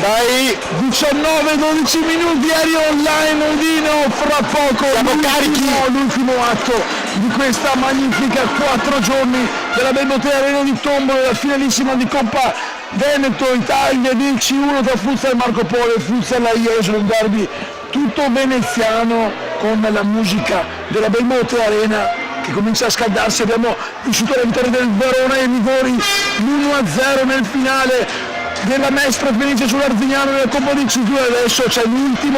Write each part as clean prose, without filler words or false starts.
Dai 19-12 minuti, eri online Udino, fra poco siamo carichi. L'ultimo atto di questa magnifica 4 giorni della Belbotea Arena di Tombolo, la finalissima di Coppa Veneto Italia di C1 tra Futsal Marco Polo e Futsal Jesolo, un derby tutto veneziano con la musica della Belbotea Arena che comincia a scaldarsi. Abbiamo vissuto la vittoria del Verona e Rigori, l'1-0 nel finale della Mestre Fenice sull'Arzignano nella Coppa di C2. Adesso c'è l'ultimo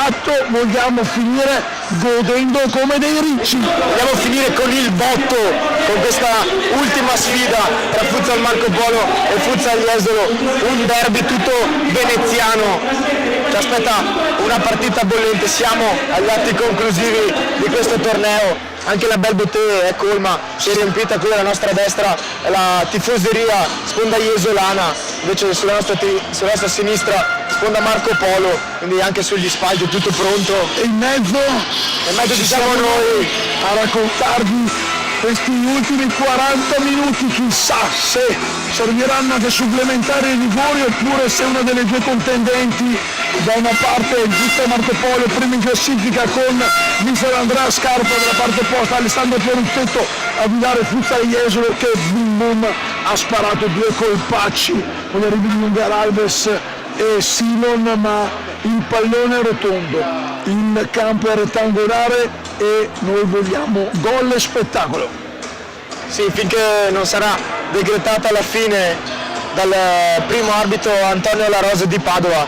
atto, vogliamo finire godendo come dei ricci. Vogliamo finire con il botto, con questa ultima sfida tra Futsal Marco Polo e Futsal Jesolo, un derby tutto veneziano. Ci aspetta una partita bollente, siamo agli atti conclusivi di questo torneo. Anche la Belbotea è colma, si è riempita qui alla nostra destra la tifoseria sponda jesolana, invece sulla nostra sinistra sponda Marco Polo, quindi anche sugli spalti tutto pronto. E in mezzo ci siamo noi a raccontarvi questi ultimi 40 minuti, chissà se serviranno anche supplementari i rigori oppure se una delle due contendenti, da una parte il Futsal Marco Polo prima in classifica con mister Andrea Scarpa, dalla parte opposta Alessandro Peruttetto a guidare Futsal Jesolo che boom boom ha sparato due colpacci con le arrivi di Lungar Alves e Simon, ma il pallone è rotondo, il campo è rettangolare e noi vogliamo gol e spettacolo. Sì, finché non sarà decretata la fine dal primo arbitro Antonio La Rosa di Padova,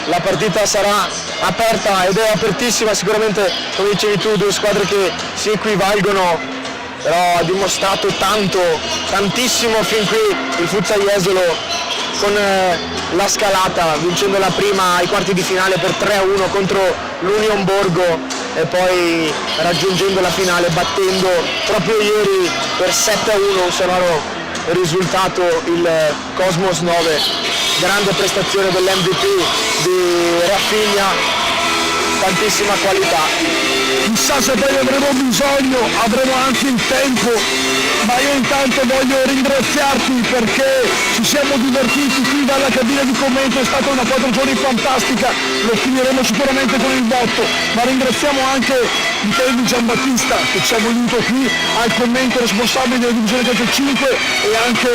la partita sarà aperta ed è apertissima. Sicuramente, come dicevi tu, due squadre che si equivalgono, però ha dimostrato tantissimo fin qui il Futsal Jesolo con la scalata, vincendo la prima ai quarti di finale per 3-1 contro l'Union Borgo e poi raggiungendo la finale battendo proprio ieri per 7-1 un sonoro risultato il Cosmos 9. Grande prestazione dell'MVP di Rafinha, tantissima qualità. Chissà se poi avremo bisogno, avremo anche il tempo, ma io intanto voglio ringraziarti perché ci siamo divertiti qui dalla cabina di commento, è stata una 4 giorni fantastica, lo finiremo sicuramente con il botto, ma ringraziamo anche Michele Di Giambattista che ci ha voluto qui al commento, responsabile della divisione calcio 5 e anche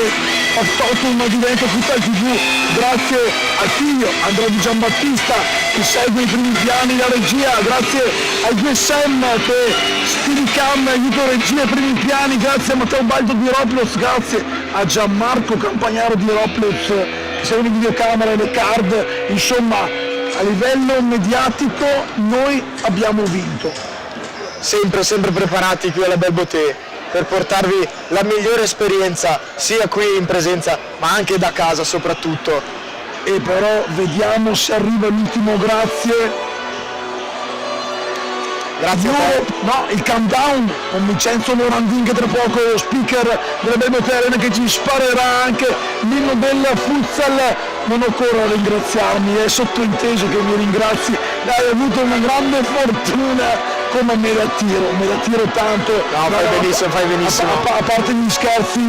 Factotum di Veneto Futsal TV. Grazie a Figlio, Andrea Di Giambattista che segue i primi piani, la regia, grazie al GSM che Stilicam aiuto regia ai primi piani, grazie a Matteo Baldo di Roplus, grazie a Gianmarco Campagnaro di Roplus che segue le videocamere e le card. Insomma, a livello mediatico noi abbiamo vinto. Sempre preparati qui alla Belbotea per portarvi la migliore esperienza sia qui in presenza ma anche da casa soprattutto. E però vediamo se arriva l'ultimo grazie a te. No, il countdown con Vincenzo Morandin che tra poco è lo speaker della Belbotea Arena che ci sparerà anche l'inno del futsal. Non occorre ringraziarmi, è sottointeso che mi ringrazi, hai avuto una grande fortuna. Come me la tiro tanto. No, fai benissimo. A parte gli scherzi,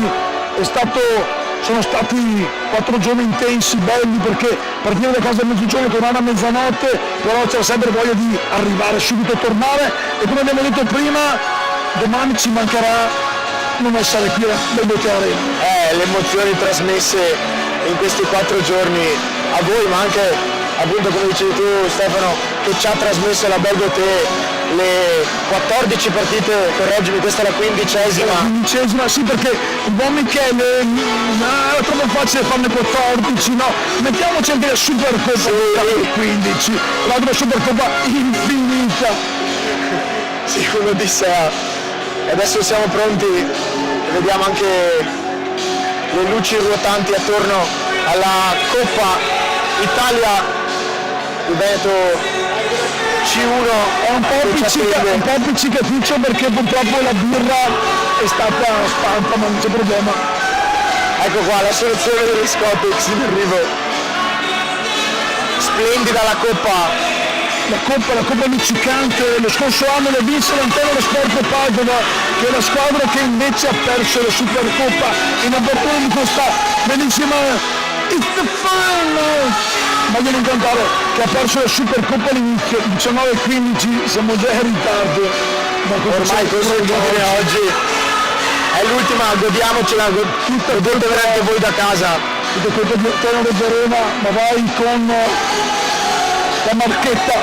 sono stati 4 giorni intensi, belli, perché partire da casa a mezzogiorno, tornare a mezzanotte, però c'era sempre voglia di arrivare subito a tornare e come abbiamo detto prima, domani ci mancherà non essere qui a Belbotea Arena. Le emozioni trasmesse in questi 4 giorni a voi, ma anche appunto come dicevi tu Stefano, che ci ha trasmesso la Belbotea. Le 14 partite, correggimi, questa è la 15ª. La 15ª, sì, perché il buon Michele era troppo facile farne 14, no? Mettiamoci anche la Supercoppa, sì. 15, l'altra Supercoppa infinita. Sì, un'odissea. E adesso siamo pronti e vediamo anche le luci ruotanti attorno alla Coppa Italia di Veneto C1. È un po' appiccicaticcio perché purtroppo la birra è stata spanta, ma non c'è problema. Ecco qua la soluzione degli Scotix in arrivo. Splendida la Coppa. La Coppa luccicante, lo scorso anno l'ha vinse l'Antero Sport Padova, che è la squadra che invece ha perso la Supercoppa in apertura di questa bellissima It's the final! meglio non cantare, che ha perso la Supercoppa all'inizio, 19-15, siamo già in ritardo. Ormai consuetudine oggi è l'ultima, godiamocela, godetevi anche voi da casa. Tutto questo di Tenero Verona, ma vai con la marchetta.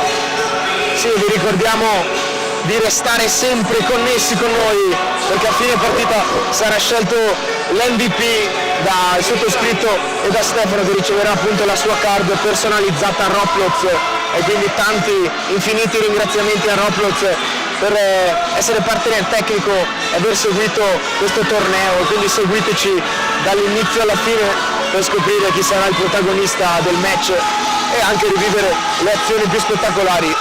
Sì, vi ricordiamo di restare sempre connessi con noi, perché a fine partita sarà scelto l'MVP dal sottoscritto e da Stefano, che riceverà appunto la sua card personalizzata a Roblox, e quindi tanti infiniti ringraziamenti a Roblox per essere partner tecnico e aver seguito questo torneo. Quindi seguiteci dall'inizio alla fine per scoprire chi sarà il protagonista del match e anche rivivere le azioni più spettacolari.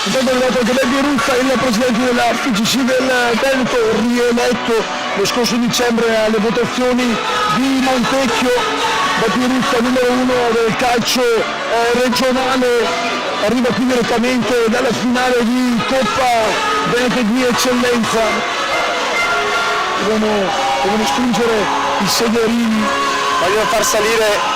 Intanto è arrivato anche Baby Ruzza, il presidente della FCC del Veneto, rieletto lo scorso dicembre alle votazioni di Montecchio. Baby Ruzza, numero 1 del calcio regionale, arriva qui direttamente dalla finale di Coppa Veneto di Eccellenza. Devono stringere i sederini. Vogliono far salire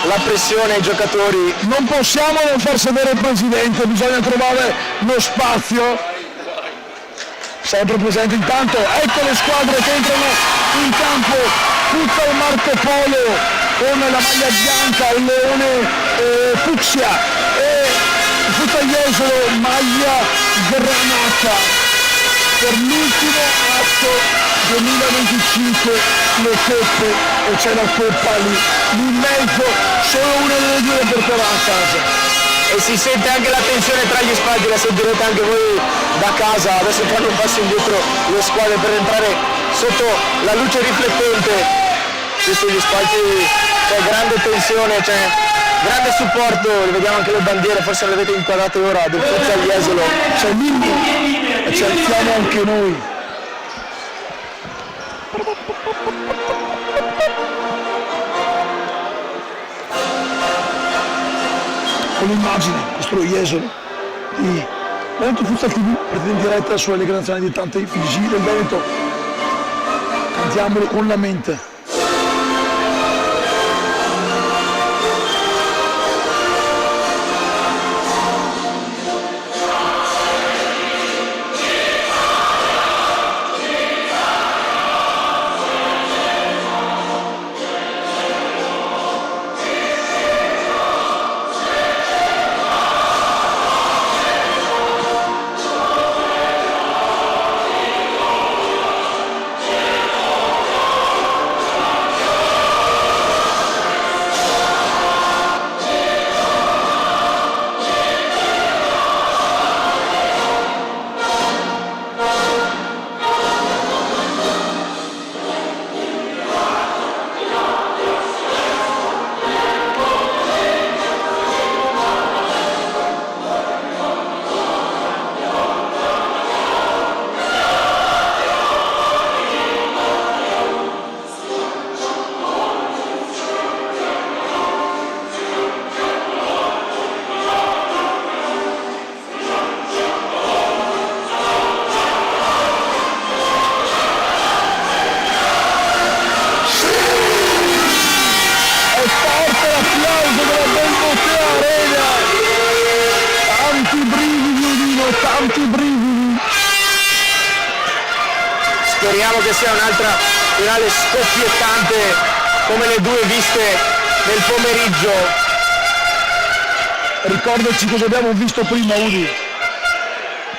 la pressione ai giocatori. Non possiamo non far sedere il presidente, bisogna trovare lo spazio. Sempre presente intanto, ecco le squadre che entrano in campo. Tutta il Marco Polo con la maglia bianca, il leone fucsia, e tutta Jesolo maglia granata. Per l'ultimo atto 2025 le coppe, e c'è la coppa lì in mezzo, solo una delle due porterà a casa. E si sente anche la tensione tra gli spalti, la sentirete anche voi da casa. Adesso fanno un passo indietro le squadre per entrare sotto la luce riflettente. Qui sugli spalti c'è grande tensione, c'è grande supporto, vediamo anche le bandiere, forse le avete inquadrate ora, del Futsal Jesolo. C'è l'inno e ci alziamo anche noi. Con l'immagine, questo Jesolo di Veneto Futsal TV, partita in diretta sulle Leghe Nazionali di tante FCC del Veneto. Cantiamolo con la mente. Speriamo che sia un'altra finale scoppiettante come le due viste nel pomeriggio. Ricordaci cosa abbiamo visto prima, Udi.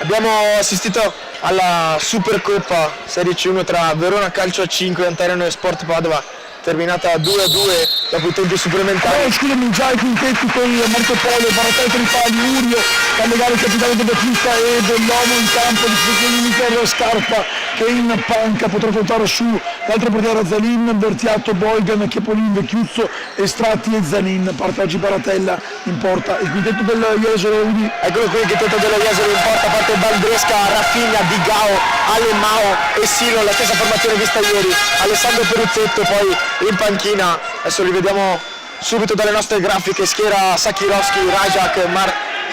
Abbiamo assistito alla Supercoppa Serie C1 tra Verona Calcio a 5 e Anterano Sport Padova, terminata 2-2 dopo i tempi supplementari. Scusami, già i quintetti con Marco Polo, Baratello Tripali, Urio, Callegare, il capitano De Battista e Dell'Omo in campo, di Michele Scarpa che in panca potrà contare su l'altra partita Zalin, Bertiatto, Boigan, Chiapolin, Vecchiuzzo, Estratti e Zanin. Parte oggi Baratella in porta, il quintetto del Jesolo, Udi. Eccolo qui il quintetto dello Jesolo in porta, parte Baldresca, Raffigna, Digao, Alemao e Silo, la stessa formazione vista ieri. Alessandro Peruzzetto poi in panchina, adesso li vediamo subito dalle nostre grafiche, schiera Sakirowski, Rajak,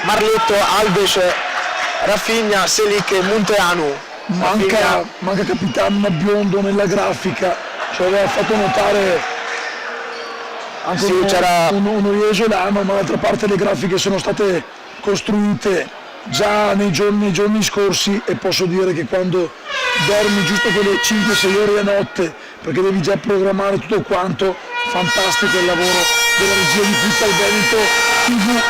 Marletto, Alves, Raffigna, Selic e Munteanu. Manca Capitano Biondo nella grafica, ci aveva fatto notare anche Sì, c'era uno esolano, ma d'altra parte le grafiche sono state costruite già nei giorni scorsi e posso dire che quando dormi giusto quelle 5-6 ore a notte perché devi già programmare tutto quanto, fantastico il lavoro della regia di Futsal Veneto TV.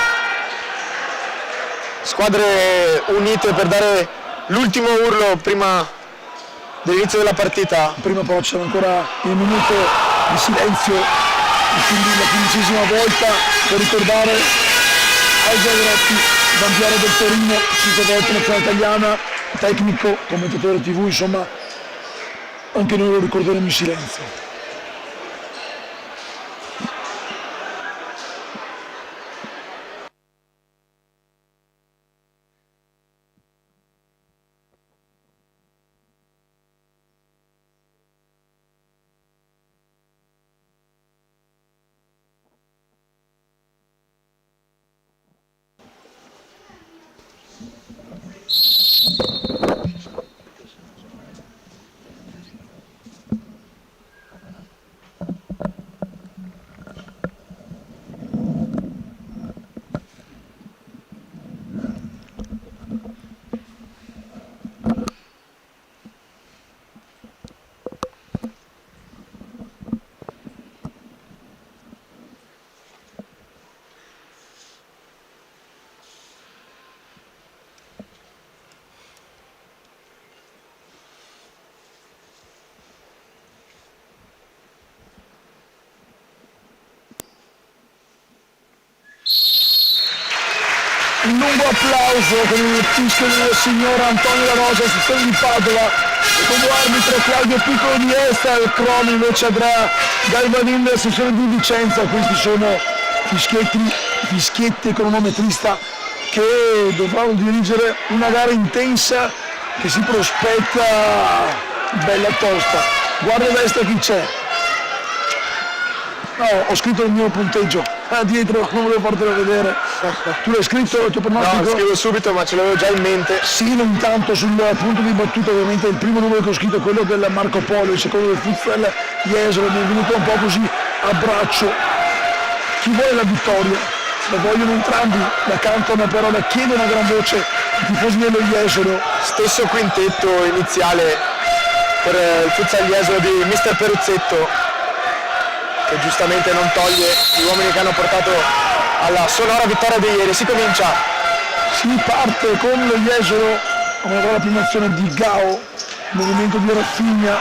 squadre unite per dare l'ultimo urlo prima dell'inizio della partita. Prima però c'era ancora un minuto di silenzio, quindi la 15ª volta per ricordare ai Giagrotti, bandiera del Torino, 5 volte nazionale italiana, tecnico, commentatore TV, insomma anche noi lo ricorderemo in silenzio. Un lungo applauso con il fischio del signor Antonio La Rosa, sezione di Padova, come arbitro Claudio Piccolo di Esta e Crono invece Andrea Galvanin, sezione di Vicenza. Questi sono fischietti cronometrista che dovranno dirigere una gara intensa che si prospetta bella tosta. Guarda a destra chi c'è. No, ho scritto il mio punteggio. Dietro non volevo fartelo vedere. Tu l'hai scritto il tuo pronostico? No, scrivo subito, ma ce l'avevo già in mente. Sì, non tanto sul punto di battuta, ovviamente il primo numero che ho scritto è quello del Marco Polo, il secondo del Futsal Jesolo, mi è venuto un po' così a braccio. Chi vuole la vittoria? La vogliono entrambi, la cantano però, la chiedono a gran voce i tifosi dello Jesolo. Stesso quintetto iniziale per il Futsal Jesolo di Mister Peruzzetto, che giustamente non toglie gli uomini che hanno portato alla sonora vittoria di ieri. Si comincia. Si parte con lo Jesolo, come avrà la prima azione di Gao, movimento di Raffigna,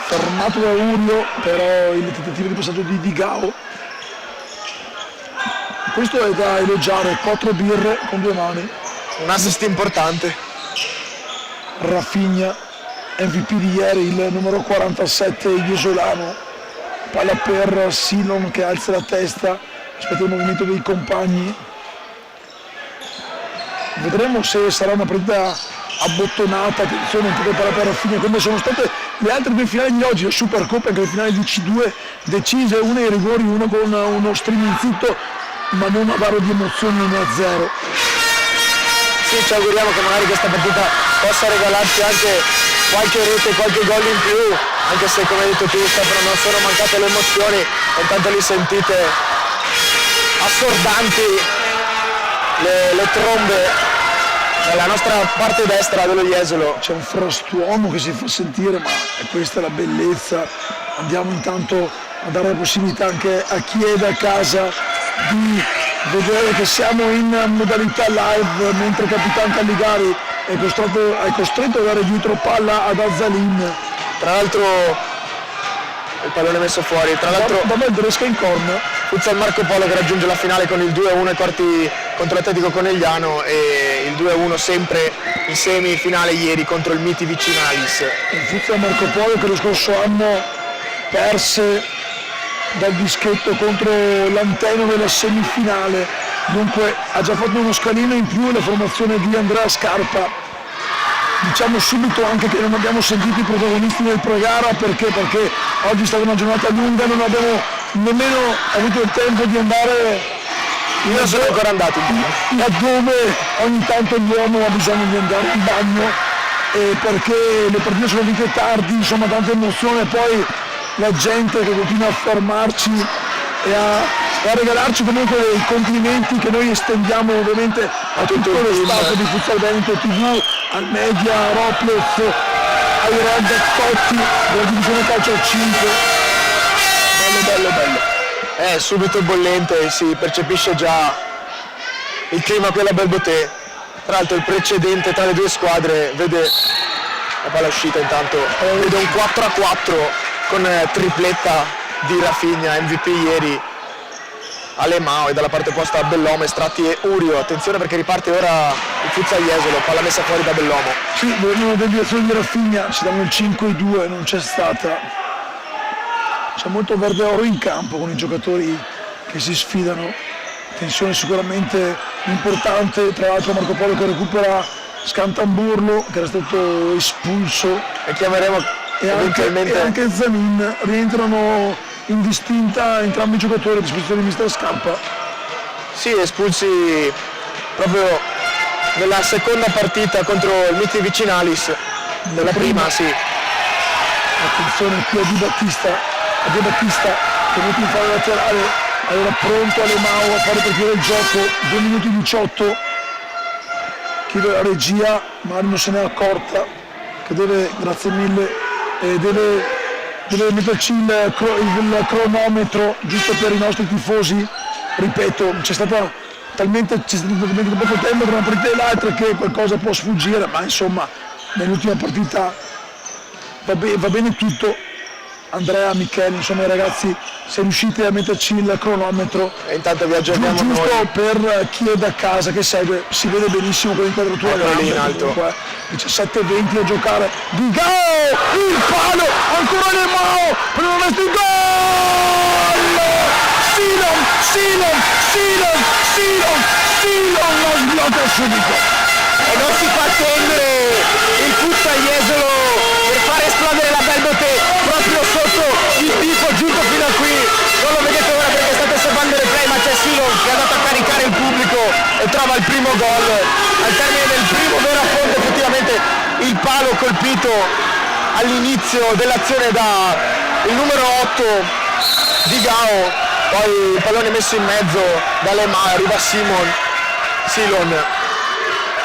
fermato da Urio, però il tentativo di passaggio di Gao. Questo è da elogiare, 4 birre con 2 mani. Un assist importante. Raffigna, MVP di ieri, il numero 47 Jesolano. Palla per Silon che alza la testa, aspetta il movimento dei compagni. Vedremo se sarà una partita abbottonata, attenzione, un po' di palla per Raffigna, come sono state le altre 2 finali di oggi, la Supercoppa e anche le finali di C2 decise, una ai rigori, una con uno streaming zitto, ma non avaro di emozioni 1-0. Sì, ci auguriamo che magari questa partita possa regalarci anche qualche rete, qualche gol in più, anche se come hai detto tu Stefano non sono mancate le emozioni, e intanto li sentite assordanti le trombe nella nostra parte destra dello Jesolo. C'è un frastuono che si fa sentire, ma è questa la bellezza. Andiamo intanto a dare la possibilità anche a chi è da casa di vedere che siamo in modalità live, mentre il capitano Calligari è costretto a dare dietro palla ad Azzalin. Tra l'altro il pallone messo fuori, tra l'altro da Bresca in corner. Futsal Marco Polo che raggiunge la finale con il 2-1 ai quarti contro l'Atletico Conegliano e il 2-1 sempre in semifinale ieri contro il Miti Vicinalis. Il Futsal Marco Polo che lo scorso anno perse dal dischetto contro l'Anteno nella semifinale, dunque ha già fatto uno scalino in più la formazione di Andrea Scarpa. Diciamo subito anche che non abbiamo sentito i protagonisti del pre-gara perché oggi è stata una giornata lunga, non abbiamo nemmeno avuto il tempo di andare Io sono ancora andato laddove ogni tanto l'uomo ha bisogno di andare in bagno perché le partite sono finite tardi, insomma tanta emozione, poi la gente che continua a fermarci a regalarci comunque dei complimenti che noi estendiamo ovviamente a tutto lo staff di Futsal Veneto TV, al media, a Roplez, ai ragazzotti della divisione calcio 5. Bello. È subito bollente, si percepisce già il clima qui alla Belbotè. Tra l'altro il precedente tra le due squadre vede la palla uscita, intanto vede un 4-4 con tripletta di Rafinha, MVP ieri Alemao, e dalla parte opposta Bellomo, Estratti e Urio. Attenzione perché riparte ora il Futsal Jesolo, palla messa fuori da Bellomo. Sì, volevano deviazione di Rafinha, ci danno il 5-2, non c'è stata. C'è molto verde oro in campo con i giocatori che si sfidano, tensione sicuramente importante, tra l'altro Marco Polo che recupera Scantamburlo che era stato espulso, E chiameremo e eventualmente anche Zanin. Rientrano in distinta entrambi i giocatori a disposizione di mister Scarpa. sì, espulsi proprio nella seconda partita contro il Miti Vicinalis. Nella prima sì. Attenzione qui a Di Battista tenuto in fare laterale, allora pronto Alemao a fare partire il gioco, 2 minuti 18, chiede la regia, Mario non se n'è accorta, che deve, grazie mille, deve metterci il cronometro giusto per i nostri tifosi. Ripeto, c'è stato talmente poco tempo tra una partita e l'altra che qualcosa può sfuggire, ma insomma nell'ultima partita va bene tutto. Andrea, Michele, insomma i ragazzi, se riuscite a metterci il cronometro, E intanto vi aggiorniamo giusto noi. per chi è da casa che segue, si vede benissimo con l'inquadratura Eccolo lì in grande, alto. comunque, 17-20 a giocare. Di Gao, il palo, ancora Alemao, per non resti gol! Silon la sblocca subito. E non si fa attendere il Futsal Jesolo per fare esplodere la Belbotè proprio sotto il tifo giunto fino a qui. Non lo vedete ora perché state osservando il replay, ma c'è Silon che è andato a caricare il pubblico e trova il primo gol. Al termine del primo vero affondo effettivamente il palo colpito all'inizio dell'azione da il numero 8 di Gao, poi il pallone messo in mezzo da Lemar, arriva Silon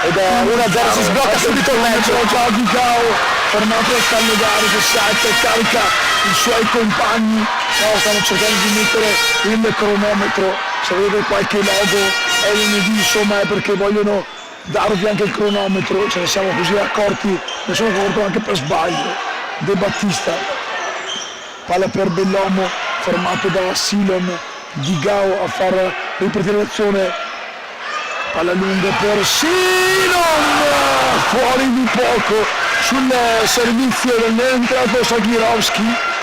ed è 1-0, si sblocca subito il match. Già Di Gao fermato a Callegari che salta e carica i suoi compagni. No, stanno cercando di mettere il cronometro, se avete qualche logo è lunedì, insomma è perché vogliono darvi anche il cronometro, ce ne siamo così accorti, ne sono accorto anche per sbaglio. De Battista, palla per Bellomo, fermato da Silon. Di Gao a far ripartire l'azione, palla lunga per Silon, fuori di poco sul servizio dell'entrato Sagirovski.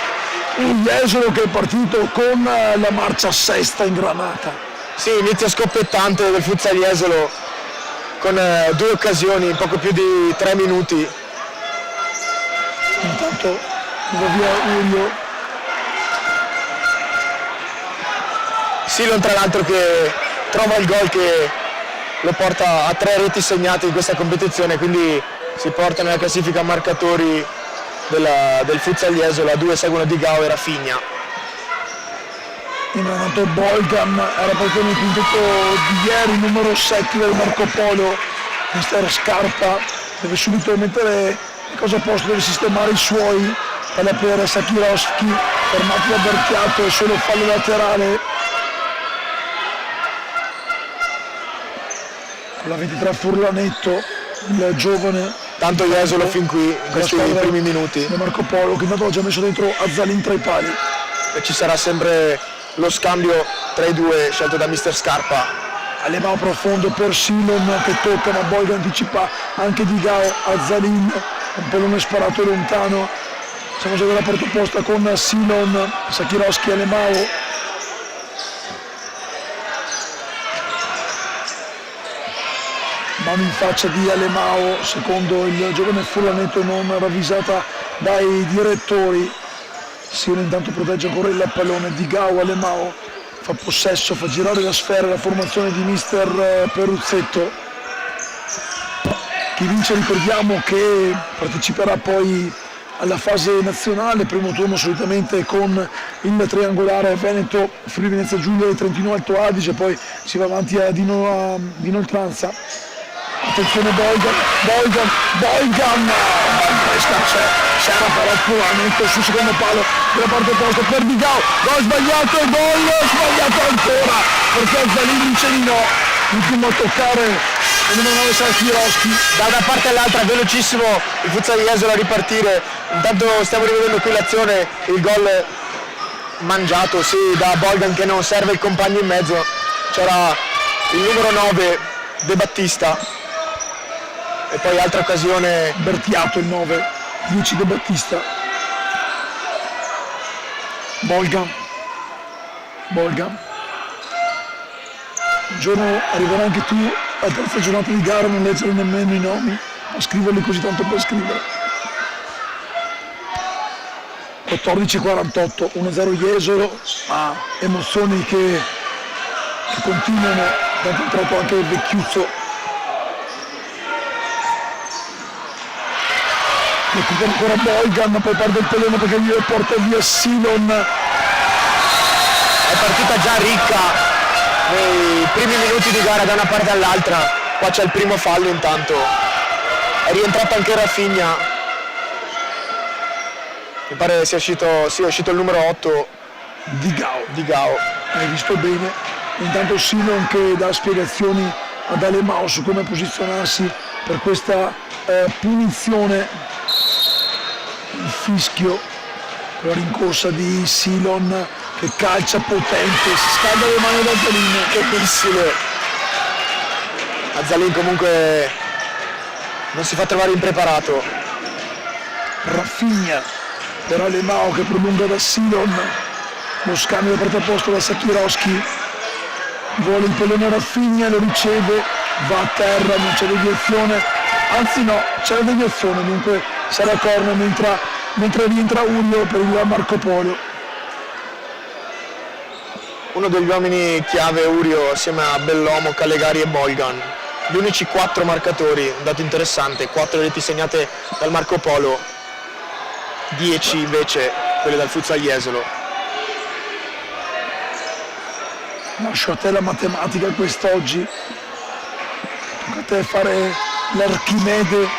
Un Jesolo che è partito con la marcia sesta ingranata. Sì, inizio scoppiettante del Futsal Jesolo con 2 occasioni in poco più di 3 minuti. Intanto va via Urio. Silon tra l'altro che trova il gol che lo porta a 3 reti segnate in questa competizione, quindi si porta nella classifica marcatori del Futsal Jesolo, a 2 seguono Di Gao e Rafinha. Intanto Bolgan era partito nel quintetto di ieri, numero 7 del Marco Polo. Mister Scarpa deve subito mettere le cose a posto, deve sistemare i suoi. Palla per Sakirovski, fermato da Berchiato e solo fallo laterale. La 23 Furlanetto, il giovane. Tanto Jesolo fin qui in questi primi minuti, Di Marco Polo che intanto ha già messo dentro Azzalin tra i pali. e ci sarà sempre lo scambio tra i due scelto da mister Scarpa. Alemao profondo per Silon che tocca, ma Bolga anticipa anche Di Gao. Azzalin, un pallone sparato lontano. Siamo già dalla porta opposta con Silon, Sakirovski, Alemao. Mano in faccia di Alemao, secondo il giovane Furlanetto non ravvisata dai direttori. Silon intanto protegge ancora il pallone. Di Gao, Alemao fa possesso, fa girare la sfera, la formazione di mister Peruzzetto. Chi vince ricordiamo che parteciperà poi alla fase nazionale, primo turno solitamente con il triangolare Veneto, Friuli Venezia Giulia e Trentino Alto Adige, poi si va avanti ad inoltranza. Attenzione Boigan, questa c'era però puramente sul secondo palo della parte opposta per Digao, gol sbagliato e gol sbagliato ancora, perché Azzalin dice di no, l'ultimo a toccare il numero 9 sarà Chiroschi. Da una parte all'altra velocissimo il Futsal Jesolo a ripartire, intanto stiamo rivedendo qui l'azione, il gol mangiato sì da Boigan che non serve il compagno in mezzo, c'era il numero 9 De Battista. E poi altra occasione Bertiato il 9, 10 De Battista. Boigan. Un giorno arriverai anche tu alla terza giornata di gara a non leggere nemmeno i nomi, a scriverli così tanto per scrivere. 14:48, 1-0 Jesolo, ma emozioni che continuano, tanto è entrato anche il Vecchiuzzo. Recupera ancora Boigan, poi perde il pallone perché gli porta via Silon. è partita già ricca nei primi minuti di gara da una parte all'altra, qua c'è il primo fallo intanto, è rientrato anche Rafinha, mi pare sia uscito, sì, è uscito il numero 8 Digao. Hai visto bene, intanto Silon che dà spiegazioni ad Alemao su come posizionarsi per questa punizione. Il fischio per la rincorsa di Silon che calcia potente, si scalda le mani da Azzalin, Che missile! Azzalin comunque non si fa trovare impreparato. Rafinha per Alemao che prolunga da Silon, lo scambio da parte opposta da Sakirowski, vuole il pallone Rafinha, lo riceve, va a terra, non c'è deviazione, anzi no, c'è la deviazione, dunque sarà corner mentre rientra Urio per il Marco Polo. Uno degli uomini chiave Urio assieme a Bellomo, Callegari e Boigan. Gli unici 4 marcatori, un dato interessante, 4 reti segnate dal Marco Polo, 10 invece quelle dal Futsal Jesolo. Lascio a te la matematica quest'oggi, tocca a te fare l'Archimede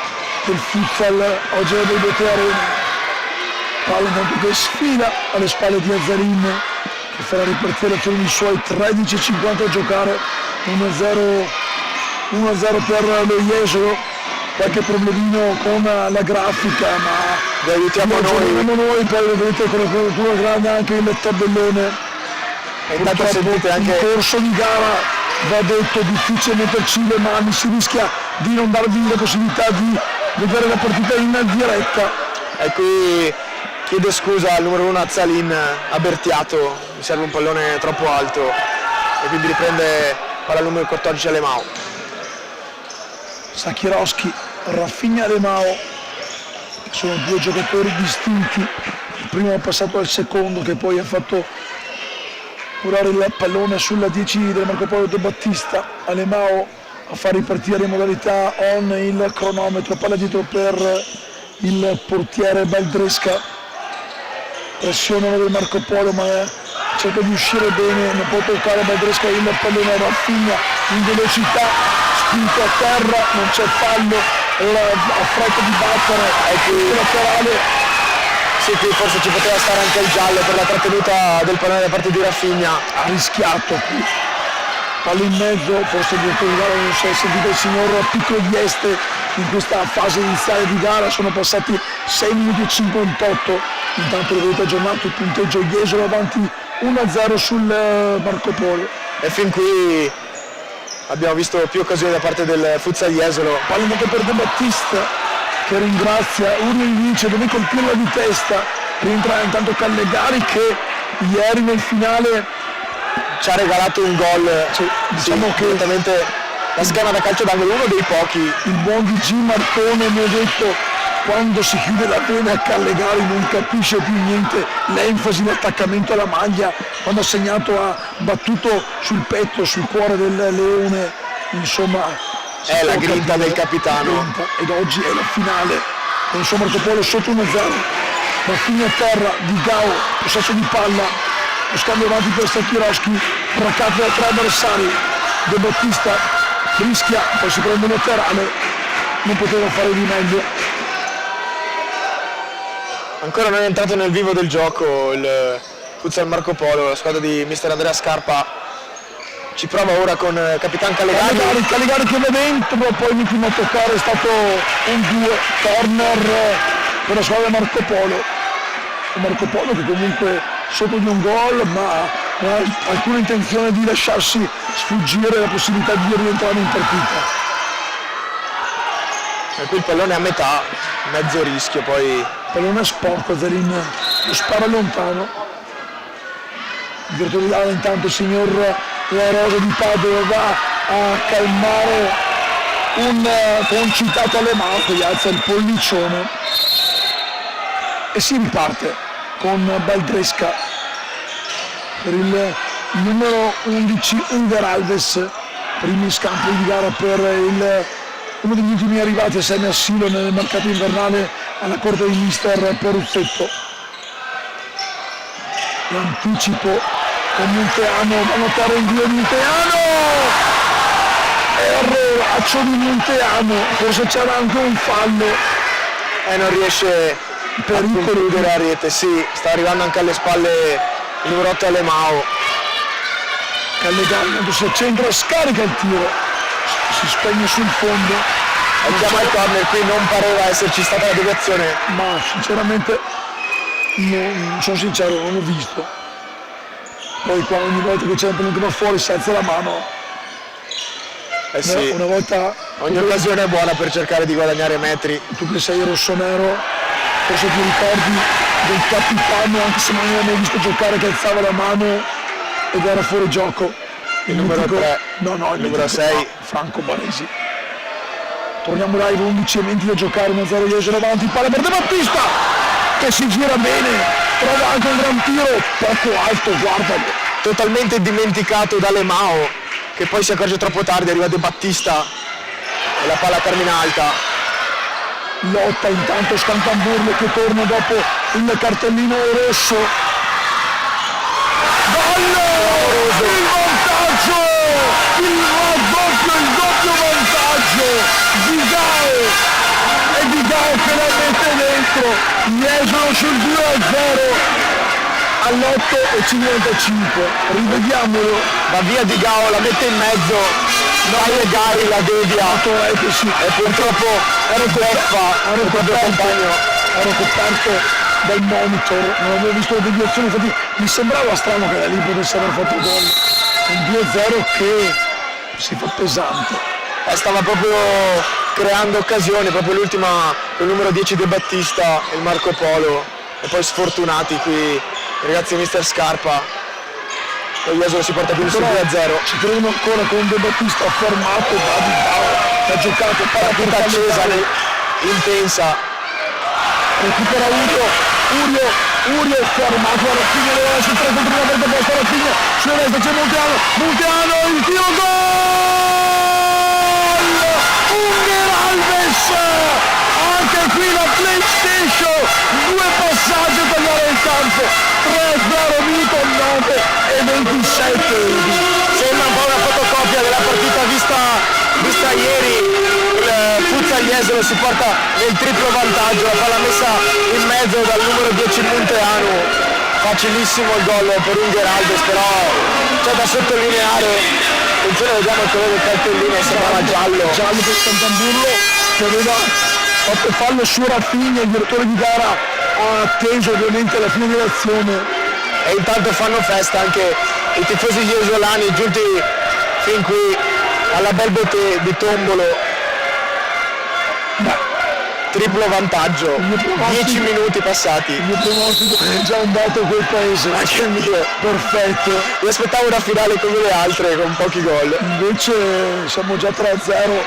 del futsal oggi alle Bete Arena. Palla intanto che sfila alle spalle di Azzalin che farà ripartire l'azione dei suoi 13:50 a giocare, 1-0 per lo Jesolo, qualche problemino con la grafica ma Vi aiutiamo noi, poi vedete con la copertura grande anche il tabellone. E intanto sentite anche in corso di gara, va detto, difficile metterci le mani, si rischia di non darvi la possibilità di vedere la partita in diretta. E qui chiedo scusa al numero 1 Azzalin, a Bertiato, mi serve un pallone troppo alto e quindi riprende palla numero 14 Alemao. Sakirowski, Rafinha Alemao, sono due giocatori distinti, il primo è passato al secondo che poi ha fatto curare il pallone sulla 10 del Marco Polo De Battista. Alemao a far ripartire in modalità on il cronometro, palla dietro per il portiere Baldresca, pressione del Marco Polo ma cerca di uscire bene, non può toccare Baldresca il pallone, Rafinha in velocità, spinto a terra, non c'è fallo, ha fretta di battere, il laterale. Sì, qui forse ci poteva stare anche il giallo per la trattenuta del pallone da parte di Rafinha. Ha rischiato qui, palla in mezzo, forse non si è sentito il signor Piccolo Dieste in questa fase iniziale di gara, sono passati 6 minuti e 58, intanto l'avete aggiornato il punteggio Jesolo avanti 1-0 sul Marco Polo. E fin qui abbiamo visto più occasioni da parte del Futsal Jesolo. Palla intanto per De Battista che ringrazia Urio gli dice dove colpirla di testa, rientra intanto Callegari che ieri nel finale Ci ha regalato un gol, diciamo che direttamente la schema da calcio d'angolo, uno dei pochi. il buon DG Marcone mi ha detto quando si chiude la vena a Callegari non capisce più niente, l'enfasi, l'attaccamento alla maglia, quando ha segnato ha battuto sul petto, sul cuore del leone, insomma È la grinta del capitano. Ed oggi è la finale con il suo Marco Polo sotto 1-0. Rafinha a terra, Digao, possesso di palla, lo scambio avanti per Sacchiroschi, braccato da 3 avversari. De Battista rischia, poi si prende un laterale, non poteva fare di meglio. Ancora non è entrato nel vivo del gioco il Futsal Marco Polo, la squadra di mister Andrea Scarpa ci prova ora con Capitan Calegari. Calegari che va dentro, poi l'ultimo a toccare è stato un 2 corner per la squadra Marco Polo. Marco Polo che comunque sotto di un gol ma ha alcuna intenzione di lasciarsi sfuggire la possibilità di rientrare in partita. E qui il pallone a metà, mezzo rischio, poi pallone sporco, Zerin lo spara lontano. Il direttore di gara intanto il signor La Rosa di Padova va a calmare un concitato alle mani, gli alza il pollicione e si riparte con Baldresca per il numero 11 Unger Alves, primi scampi di gara per uno degli ultimi arrivati a Semi Assilo nel mercato invernale alla corte di mister Peruzzetto. L'anticipo con Munteano, va a notare il via di Munteano, erroraccio di Munteano, forse c'era anche un fallo e non riesce a concludere a rete. Sì, sta arrivando anche alle spalle il numero 8 Alemao. Callegari quando si accentra, scarica il tiro, si spegne sul fondo e chiama il corner. Qui non pareva esserci stata la deviazione, ma sinceramente sono sincero, non l'ho visto. Poi qua ogni volta che c'è un penalty va fuori si alza la mano. Sì. Una volta ogni occasione è buona per cercare di guadagnare metri. Tu che sei rossonero, forse ti ricordi del capitano, anche se non l'avevo mai visto giocare, che alzava la mano ed era fuori gioco. Il numero 3, il numero 6, Franco Baresi. Torniamo live, 11 menti da giocare, 1-0 Jesolo avanti, palla per De Battista che si gira bene, trova anche un gran tiro, poco alto, guardalo. Totalmente dimenticato da Alemao, che poi si accorge troppo tardi, arriva De Battista e la palla termina alta. Lotta intanto Scantamburlo che torna dopo il cartellino rosso. Gol! Il vantaggio! Il doppio vantaggio! Digao! E Digao che la mette dentro! Jesolo sul 2-0 all'8:55. Rivediamolo. Va via Digao, la mette in mezzo, Calegari la devia e purtroppo ero coperto dal monitor, non avevo visto le deviazioni, infatti mi sembrava strano che da lì potesse aver fatto gol. Un 2-0 che si fa pesante. Stava proprio creando occasioni, proprio l'ultima, il numero 10 De Battista e il Marco Polo, e poi sfortunati qui i ragazzi mister Scarpa. Lo Jesolo si porta più su 2-0. Ci credono ancora con De Battista fermato da Digao, che ha giocato partita accesa, intensa. Recupera Urio fermato alla fine della sul 3 contro 1 per posto alla fine, sulla destra c'è Munteano, il tiro, gol! Unger Alves! Anche qui la PlayStation, 2 passaggi a tagliare il campo, 3-0 minuto 9 e 27. Sembra un po' una fotocopia della partita vista ieri. Il Futsal Jesolo si porta nel triplo vantaggio, la palla messa in mezzo dal numero 10 Munteano, facilissimo il gol per Unger Alves, però c'è da sottolineare, attenzione, vediamo il colore del cartellino, sembrava giallo per Scantamburlo che aveva fatto fallo su Rafinha, il direttore di gara ha atteso ovviamente la fine dell'azione e intanto fanno festa anche i tifosi jesolani giunti fin qui alla Bel Beauté di Tombolo. Triplo vantaggio, 10 minuti passati. Il mio pronostico è già andato a quel paese. Anche il mio. Perfetto. Mi aspettavo una finale come le altre, con pochi gol. Invece siamo già 3-0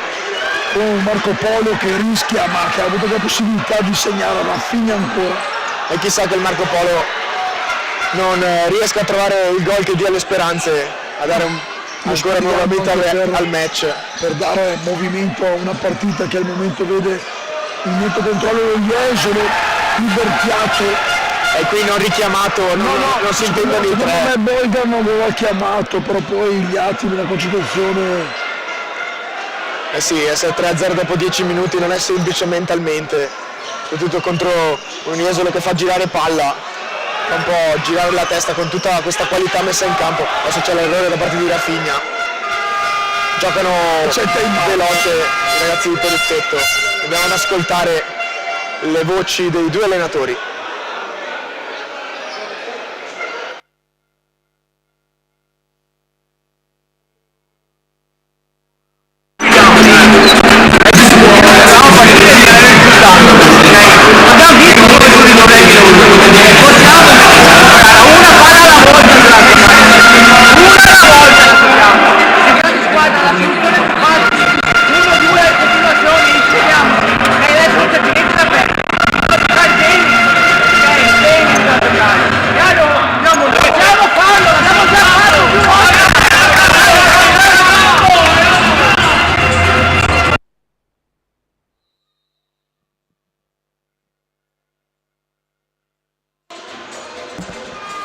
con Marco Polo che rischia, ma che ha avuto la possibilità di segnare alla fine ancora. E chissà che il Marco Polo non riesca a trovare il gol che dia le speranze, a dare ancora nuovamente al match. Per dare movimento a una partita che al momento vede il netto controllo del Jesolo, il Bertiato. E qui non richiamato, non si intendono i tre. Secondo me Boygan non aveva chiamato, però poi gli attimi della concentrazione. Eh sì, essere 3-0 dopo 10 minuti non è semplice mentalmente, soprattutto contro un Jesolo che fa girare palla, fa un po' girare la testa con tutta questa qualità messa in campo. Adesso c'è l'errore da parte di Rafinha. Giocano veloce i ragazzi di Peruzzetto. Andiamo ad ascoltare le voci dei due allenatori.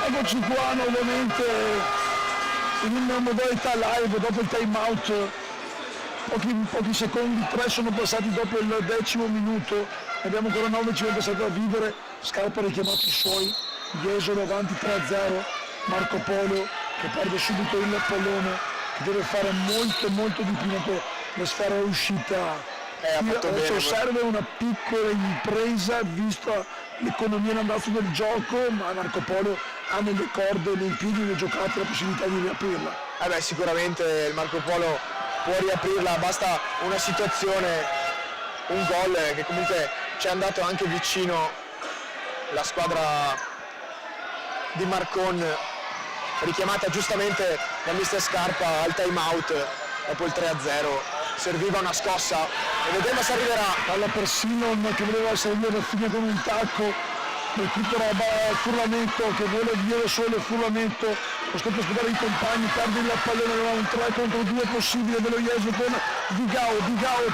Eccoci qua nuovamente in una modalità live dopo il time out, pochi secondi, 3 sono passati dopo il 10° minuto, abbiamo ancora 9 passati da vivere. Scarpa ha richiamato i suoi, Jesolo avanti 3-0, Marco Polo che perde subito il pallone, che deve fare molto di più, la sfera è uscita. Adesso serve una piccola impresa vista l'economia e l'andazzo del gioco, ma Marco Polo ha nelle corde, nei piedi e nei giocati la possibilità di riaprirla. Sicuramente il Marco Polo può riaprirla, basta una situazione, un gol che comunque ci è andato anche vicino la squadra di Marcon, richiamata giustamente da mister Scarpa al time out dopo il 3-0. Serviva una scossa e vediamo se arriverà. Palla per Silon che voleva servire Rafinha con un tacco, recupera Furlanetto che vuole via da solo, Furlanetto costretto a sfidare i compagni, perde il pallone, aveva un 3 contro 2 possibile dello Jesolo con Digao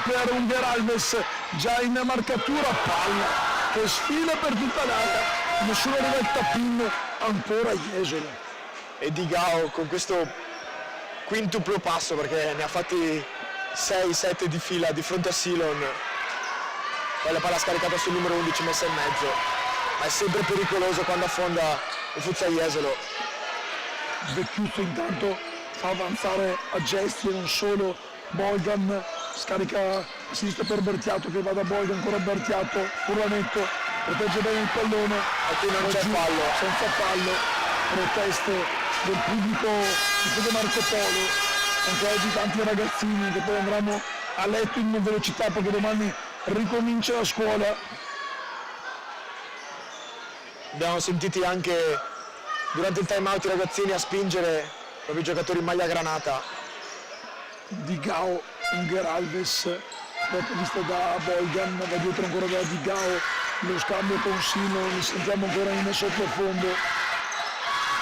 per Unger Alves già in marcatura, palla che sfila per tutta l'area, nessuno arriva al tappino, ancora Jesolo. E Digao con questo quintuplo passo, perché ne ha fatti 6-7 di fila di fronte a Silon, poi la palla scaricata sul numero 11 messa in mezzo, ma è sempre pericoloso quando affonda il futsal Jesolo. Vecchiuzzo intanto fa avanzare a gesti e non solo Boygan, scarica a sinistra per Bertiato che va da Boygan, ancora Bertiato, Furlanetto protegge bene il pallone e qui non c'è fallo, senza fallo, proteste del pubblico di Marco Polo. Anche oggi tanti ragazzini che poi andranno a letto in velocità perché domani ricomincia la scuola. Abbiamo sentiti anche durante il time out i ragazzini a spingere proprio i giocatori in maglia granata. Digao, Unger Alves, dopo vista da Boygan, va dietro ancora da Digao, lo scambio con Sino, li sentiamo ancora in sottofondo.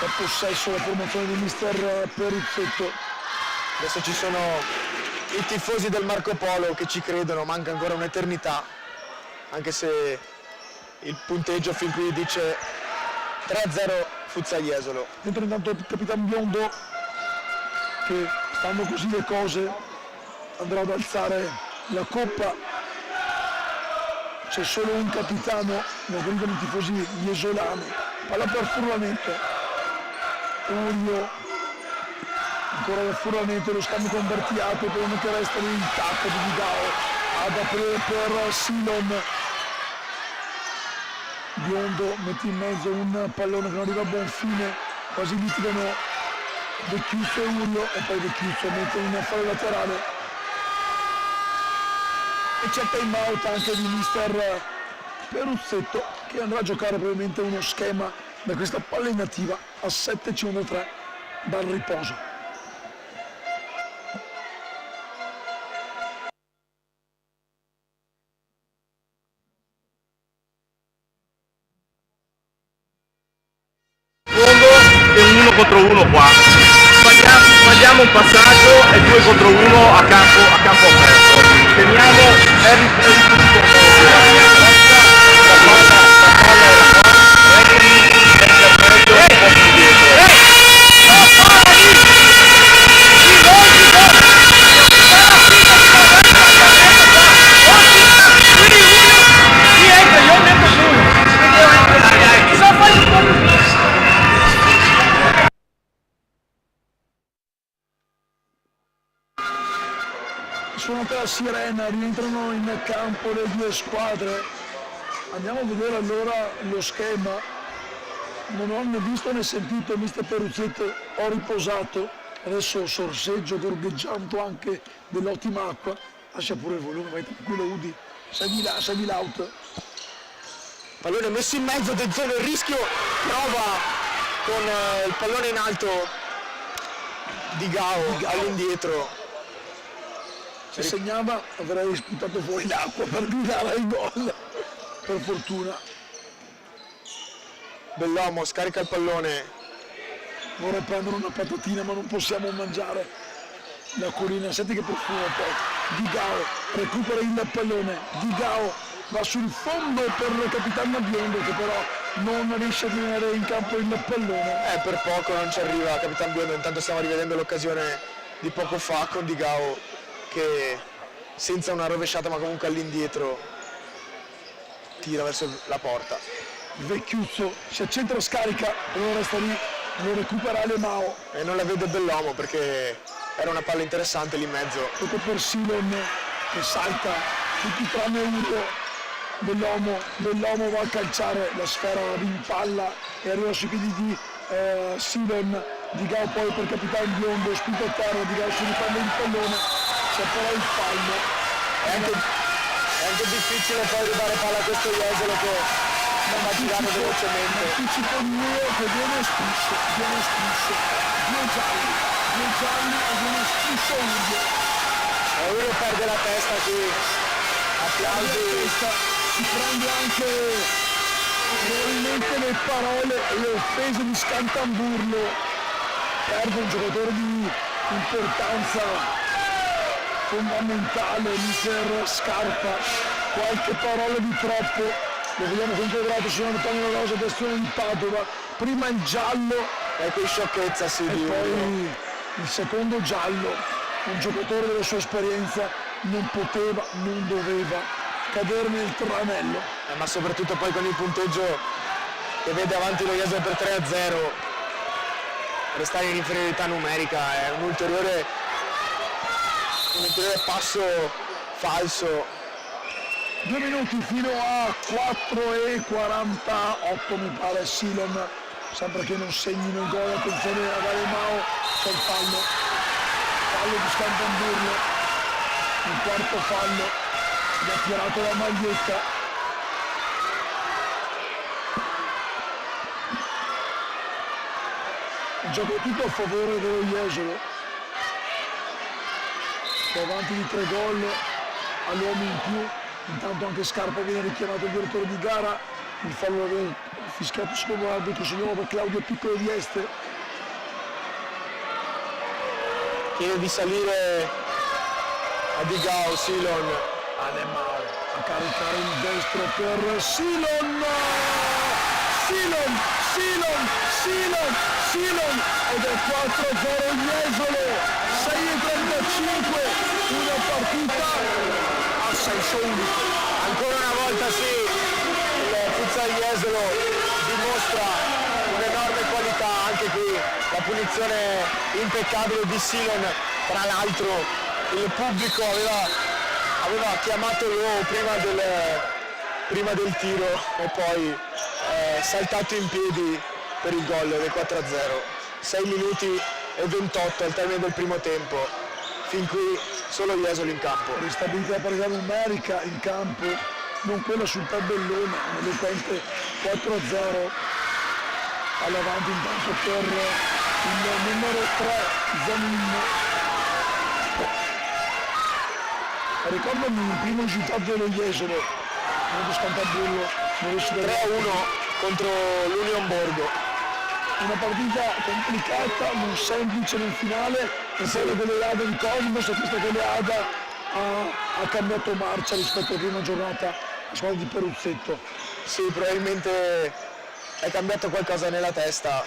È possesso la formazione di mister Peruzzetto. Adesso ci sono i tifosi del Marco Polo che ci credono, manca ancora un'eternità, anche se il punteggio fin qui dice 3-0 futsal Jesolo. Entra intanto il Capitan Biondo che, stando così le cose, andrà ad alzare la coppa. C'è solo un capitano, ne vengono i tifosi jesolani. Palla per Furlanetto, Urio, ancora da Furlanetto, lo scambio con Bertiato, poi uno che resta lì, il tacco di Digao ad aprire per Silon. Biondo mette in mezzo un pallone che non arriva a buon fine, quasi litigano Vecchiuzzo e Urio e poi Vecchiuzzo mette in fallo laterale. E c'è time out anche di mister Peruzzetto che andrà a giocare probabilmente uno schema da questa palla inattiva a 7:53 dal riposo. Contro uno qua, sbagliamo un passaggio e 2 contro 1 a campo aperto, teniamo Suonata la sirena, rientrano in campo le due squadre. Andiamo a vedere allora lo schema. Non ho né visto né sentito mister Peruzzetto, ho riposato. Adesso sorseggio gorgheggiando anche dell'ottima acqua. Lascia pure il volume, vai tranquillo Udi. Sei di l'out. Pallone messo in mezzo, attenzione il rischio, prova con il pallone in alto di Gao all'indietro. Se segnava avrei sputato fuori l'acqua per gridare il gol. Per fortuna. Bellomo scarica il pallone. Vorrei prendere una patatina ma non possiamo mangiare la colina. Senti che profumo poi. Di Gao recupera il pallone. Di Gao va sul fondo per il capitano Biondo che però non riesce a tenere in campo il pallone. Per poco non ci arriva Capitan Biondo. Intanto stiamo rivedendo l'occasione di poco fa con Di Gao che senza una rovesciata ma comunque all'indietro tira verso la porta. Vecchiuzzo si accentra, scarica, allora resta lì, lo recupera Alemao. E non la vede Bellomo perché era una palla interessante lì in mezzo. Ecco per Silon che salta, tutti tranne uno. Bellomo va a calciare, la sfera rimpalla e arriva sui piedi di Silon. Di Gao poi per Capitano Biondo, spinto a terra, Di Gao si riprende il pallone, c'è però il fallo. È anche difficile poi rubare palla a questo Jesolo che non va girando velocemente. Anticipo Neo che viene espulso, due gialli e viene espulso Udio. E uno perde la testa qui, applausi. Si prende anche probabilmente le parole e le offese di Scantamburlo. Perde un giocatore di importanza fondamentale, mister Scarpa, qualche parola di troppo, lo vediamo controllato su Antonio La Rosa, destro di Padova, prima il giallo E qui sciocchezza sì, e di poi uno. il secondo giallo, un giocatore della sua esperienza non poteva, non doveva cadere nel tranello. Ma soprattutto poi con il punteggio che vede avanti lo Jesolo per 3-0. Restare in inferiorità numerica è un ulteriore passo falso. 2 minuti fino a 4:48 mi pare. Silon sembra che non segnino il gol, attenzione ad Alemao, c'è il fallo di Scantamburlo, il quarto fallo, gli ha tirato la maglietta. Gioco tutto a favore dello Jesolo, che è avanti di 3 gol all'uomo in più. Intanto anche Scarpa viene richiamato il direttore di gara, il fallo aveva fischiato secondo l'arbitro segnalato per Claudio Piccolo di Este. Chiede di salire a Di Gao, Silon. Alemao a caricare il destro per Silon ed è 4-0 il Jesolo, 6:35, una partita a senso unico. Ancora una volta sì, il futsal Jesolo dimostra un'enorme qualità, anche qui la punizione impeccabile di Silon. Tra l'altro il pubblico aveva chiamato l'uomo prima del tiro e poi saltato in piedi per il gol del 4-0. 6 minuti e 28 al termine del primo tempo, fin qui solo Jesolo in campo. Ristabilita la parità numerica in campo, non quella sul tabellone, un eloquente 4-0 all'avanti intanto per il numero 3 Zanin. Ricordami il primo risultato dello Jesolo, non Scantamburlo, 3-1 contro l'Union Borgo. una partita complicata, non semplice nel finale, e poi la goleada in Cosmos, visto che Leada ha cambiato marcia rispetto alla prima giornata la squadra di Peruzzetto. Sì, probabilmente è cambiato qualcosa nella testa,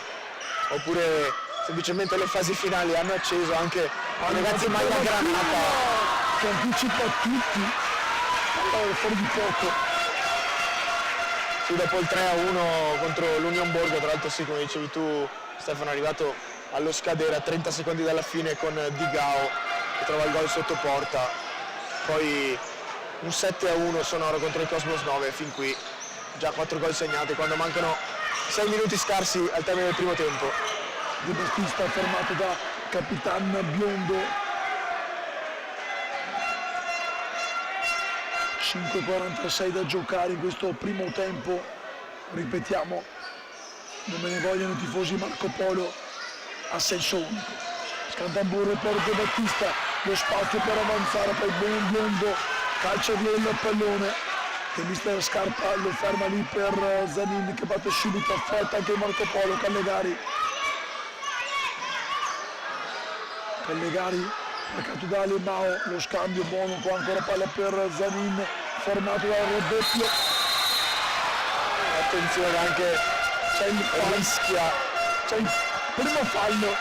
oppure semplicemente le fasi finali hanno acceso anche i ragazzi in maglia granata. Che anticipa tutti, fuori di poco. Sì, dopo il 3-1 contro l'Union Borgo, tra l'altro sì, come dicevi tu Stefano, è arrivato allo scadere a 30 secondi dalla fine con Digao che trova il gol sotto porta, poi un 7-1 sonoro contro il Cosmos 9, fin qui già 4 gol segnati quando mancano 6 minuti scarsi al termine del primo tempo. De Battista fermato da Capitan Biondo. 5:46 da giocare in questo primo tempo, ripetiamo, non me ne vogliono i tifosi Marco Polo, a senso unico. Scantamburo per De Battista, lo spazio per avanzare, poi Biondo calcia via il pallone che mister Scarpa lo ferma lì per Zanin che batte subito, affretta anche Marco Polo. Callegari marcato da Alemao, lo scambio buono, qua ancora palla per Zanin, fermato dal raddoppio. Attenzione anche, C'è il rischia, c'è il primo fallo,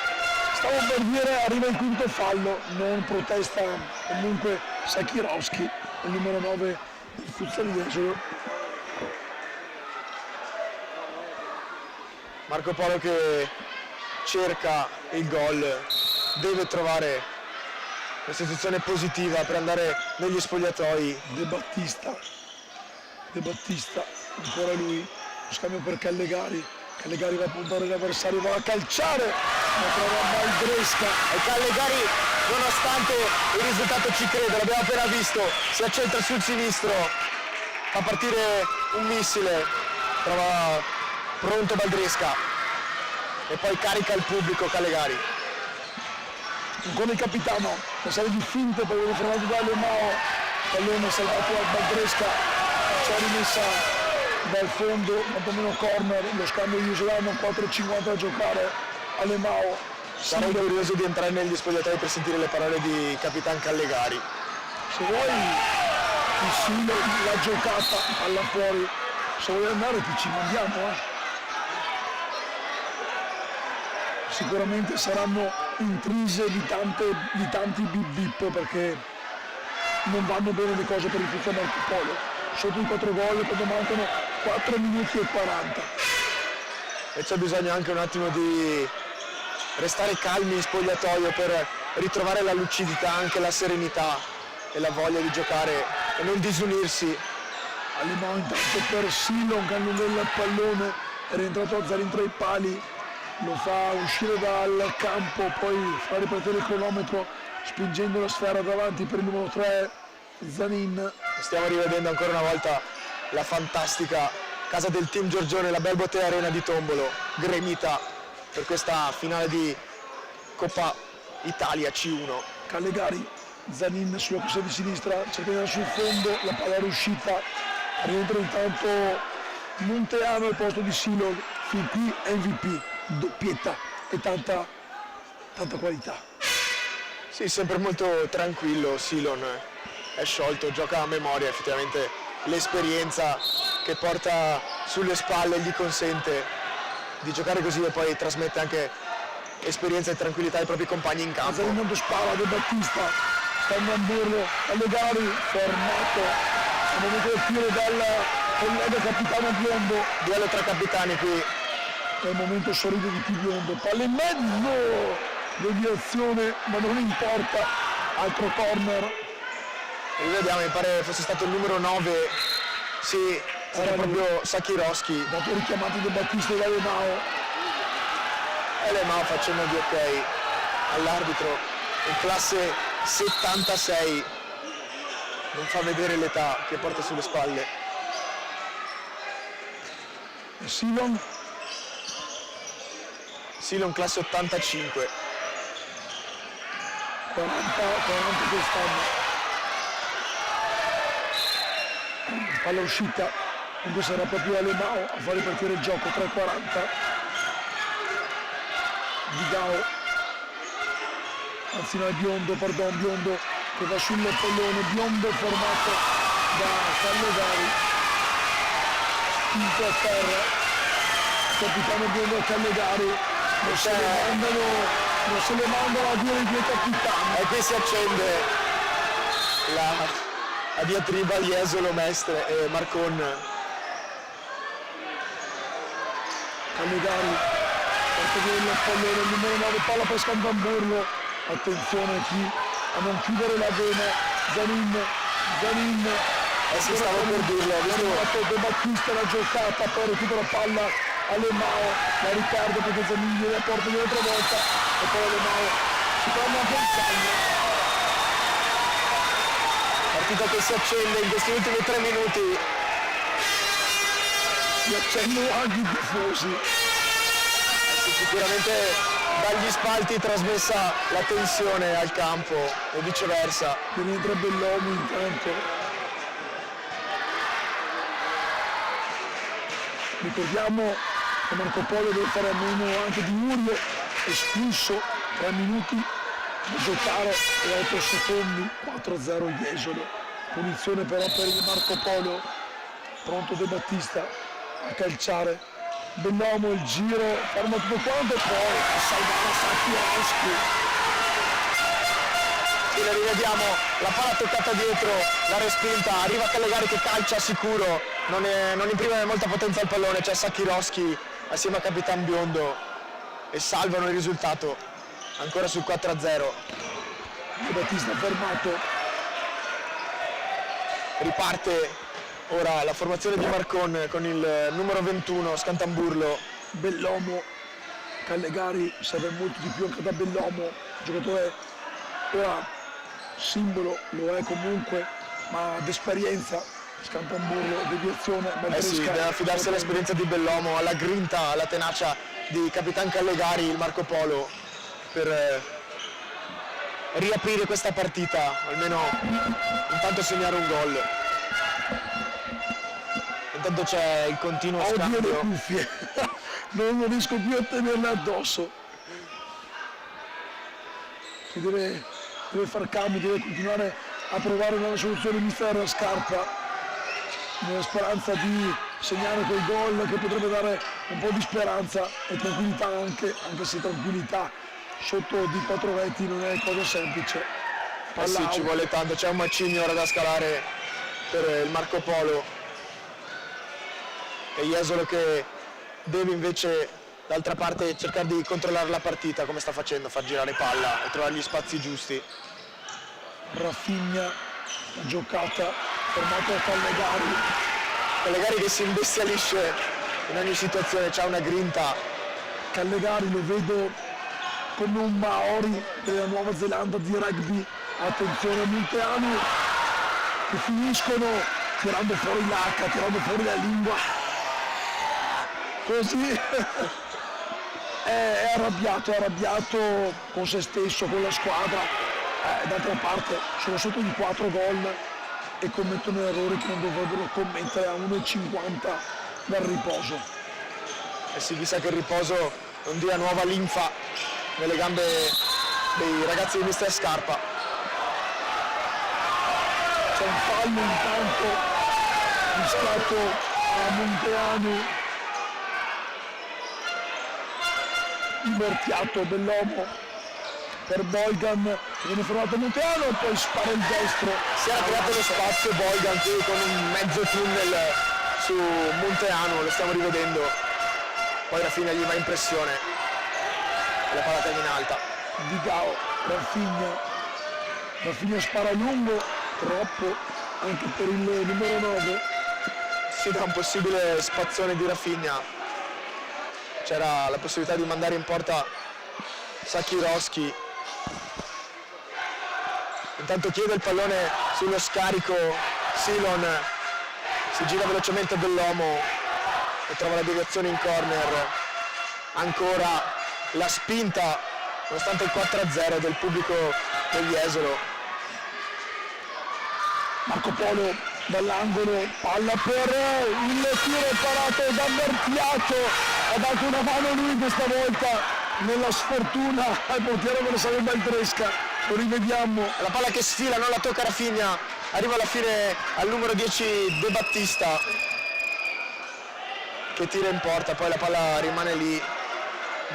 stavo per dire arriva il quinto fallo, non protesta comunque Sakirowski, il numero 9 del futsal Jesolo. Marco Polo che cerca il gol, deve trovare una situazione positiva per andare negli spogliatoi. De Battista, ancora lui, lo scambio per Callegari va a puntare l'avversario, va a calciare, ma trova Valdresca. E Callegari, nonostante il risultato ci crede, l'abbiamo appena visto, si accentra sul sinistro, fa partire un missile, trova pronto Valdresca e poi carica il pubblico Callegari. Ancora il capitano, una serie di finte, poi viene fermato da Alemao, pallone salvato da Valdresca, c'è rimessa dal fondo, quantomeno corner, lo scambio isolano, 4:50 da giocare, Alemao. Sarei curioso di entrare negli spogliatoi per sentire le parole di Capitan Callegari. Se vuoi il Silo l'ha giocata alla fuori, se vuoi andare ti ci mandiamo. Sicuramente saranno intrise di tanti bip bip perché non vanno bene le cose per il futsal Marco Polo. Sotto i 4 gol quando mancano 4 minuti e 40. E c'è bisogno anche un attimo di restare calmi in spogliatoio per ritrovare la lucidità, anche la serenità e la voglia di giocare e non disunirsi. Alemao intanto per Silon che allunga il pallone, è rientrato a Zarin tra i pali, lo fa uscire dal campo, poi fa ripartire il cronometro spingendo la sfera davanti per il numero 3 Zanin. Stiamo rivedendo ancora una volta la fantastica casa del team Giorgione, la Belbote Arena di Tombolo, gremita per questa finale di Coppa Italia C1. Callegari, Zanin sulla corsia di sinistra, cerca di andare sul fondo, la palla è uscita, rientra intanto Monteano al posto di Silon, fin qui MVP, doppietta e tanta qualità. Sì, sempre molto tranquillo, Silon è sciolto, gioca a memoria, effettivamente l'esperienza che porta sulle spalle gli consente di giocare così e poi trasmette anche esperienza e tranquillità ai propri compagni in campo. Zanin spara, De Battista, stanno a burlo, Callegari, fermato, al momento del tiro dal collega capitano Biondo. Duello tra capitani qui. È il momento sorride di più Biondo, palla in mezzo, deviazione, ma non importa, altro corner. Rivediamo, mi pare fosse stato il numero 9, sì, era proprio Sakirowski. Dato richiamati De Battista e Alemao. Alemao facendo di ok all'arbitro in classe 76, non fa vedere l'età che porta sulle spalle. Silon classe 85. 40 quest'anno. Palla uscita, quindi sarà proprio Alemao a fare partire il gioco, 3:40. Digao, anzi no, è Biondo che va sul pallone, Biondo fermato da Callegari. spinto a terra, capitano Biondo Callegari, non se le mandano a dire i due capitani. E qui si accende la diatriba Jesolo, Mestre e Marcon. Callegari porta via il pallone, il numero 9, palla per Scantamburlo, attenzione qui a non chiudere la vena, Zanin, Si stavo per dirlo, ha visto De Battista la giocata, poi recupera palla alle Mao, la Riccardo perché Zanin gliela porta di un'altra volta e poi alle Mao si prende anche il segno. partita che si accende in questi ultimi 3 minuti. Si accendono anche i tifosi. Sicuramente dagli spalti trasmessa la tensione al campo e viceversa. Quindi entra Bellomo intanto. Ricordiamo che Marco Polo deve fare a meno anche di Murio, espulso, 3 minuti da giocare e 8 secondi, 4-0 Jesolo. Punizione però per il Marco Polo, pronto De Battista a calciare. Bellomo il giro, ferma tutto quanto e poi a salvare Sacchioschi. E la rivediamo, la palla toccata dietro, la respinta, arriva Callegari che calcia sicuro, non imprime molta potenza al pallone, c'è Sacchiroschi assieme a Capitan Biondo e salvano il risultato, ancora sul 4-0. De Battista fermato. Riparte ora la formazione di Marcon con il numero 21, Scantamburlo. Bellomo, Callegari serve molto di più anche da Bellomo, giocatore ora simbolo, lo è comunque, ma d'esperienza. Scantamburlo, deviazione, Sì, deve affidarsi all'esperienza di Bellomo, alla grinta, alla tenacia di Capitan Callegari, il Marco Polo, per riaprire questa partita, almeno intanto segnare un gol. Intanto c'è il continuo Oddio le scambio. cuffie, non riesco più a tenerle addosso. Si deve far cambio, deve continuare a provare una soluzione mister Scarpa, nella speranza di segnare quel gol che potrebbe dare un po' di speranza e tranquillità anche se tranquillità sotto di 4 reti non è cosa semplice. Sì, ci vuole tanto, c'è un macigno ora da scalare per il Marco Polo e Jesolo che deve invece d'altra parte cercare di controllare la partita come sta facendo, far girare palla e trovare gli spazi giusti. Rafinha, la giocata, fermato da Callegari che si imbestialisce in ogni situazione, c'ha una grinta. Callegari lo vedo come un Maori della Nuova Zelanda di rugby. Attenzione a Munteanu che finiscono tirando fuori l'H, tirando fuori la lingua. Così è arrabbiato con se stesso, con la squadra. D'altra parte sono sotto di 4 gol e commettono errori che non dovrebbero commettere a 1,50 dal riposo. Sì, mi sa che il riposo non dia nuova linfa nelle gambe dei ragazzi di mister Scarpa. C'è un fallo intanto rischiato a Munteanu, invertiato Bellomo per Boygan, viene fermato Munteanu e poi spara il destro. Si era creato lo spazio Boygan qui con un mezzo tunnel su Munteanu, lo stiamo rivedendo, poi alla fine gli va in pressione e la palla termina alta. Vigao, Rafinha spara lungo, troppo anche per il numero 9. Si dà un possibile spazzone di Rafinha, c'era la possibilità di mandare in porta Sacchiroschi. Intanto chiede il pallone sullo scarico Silon, si gira velocemente Bellomo e trova la deviazione in corner. Ancora la spinta nonostante il 4-0 del pubblico del Jesolo. Marco Polo dall'angolo, palla per il tiro parato da Bertiato, ha dato una mano lui questa volta nella sfortuna al portiere avversario Baltresca. Lo rivediamo, La palla che sfila, non la tocca Rafinha, arriva alla fine al numero 10 De Battista. che tira in porta, poi la palla rimane lì,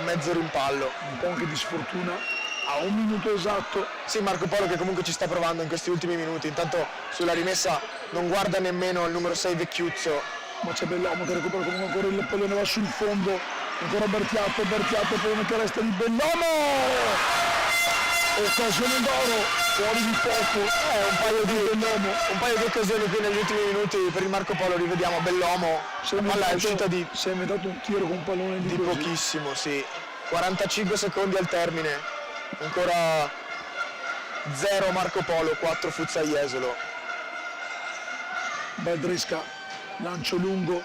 mezzo rimpallo. Un po' anche di sfortuna, a 1 minuto esatto. Sì, Marco Polo che comunque ci sta provando in questi ultimi minuti, intanto sulla rimessa non guarda nemmeno il numero 6 Vecchiuzzo. Ma c'è Bellomo che recupera comunque ancora il pallone, va sul fondo, ancora Bertiatto, pallone che resta di Bellomo! Occasione d'oro, fuori di poco, Un paio di occasioni qui negli ultimi minuti per il Marco Polo, rivediamo Bellomo, la palla è uscita di si è inventato un tiro con un pallone di così. pochissimo, sì, 45 secondi al termine, ancora 0 Marco Polo, 4 Futsal Jesolo. Baldresca, lancio lungo,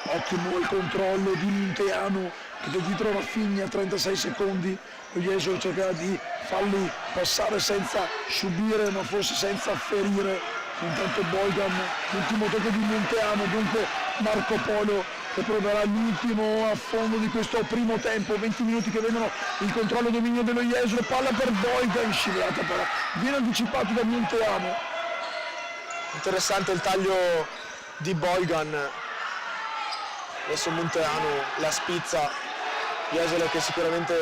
ottimo il controllo di Munteanu che da dietro Raffigna, 36 secondi, lo Jesolo cerca di farli passare senza subire ma forse senza ferire. Intanto Boygan, l'ultimo tocco di Munteanu, dunque Marco Polo che proverà l'ultimo affondo di questo primo tempo, 20 minuti che vedono il controllo e dominio dello Jesolo, palla per Boygan, scivolata però, viene anticipato da Munteanu. Interessante il taglio di Boygan, adesso Munteanu la spizza, Jesolo che sicuramente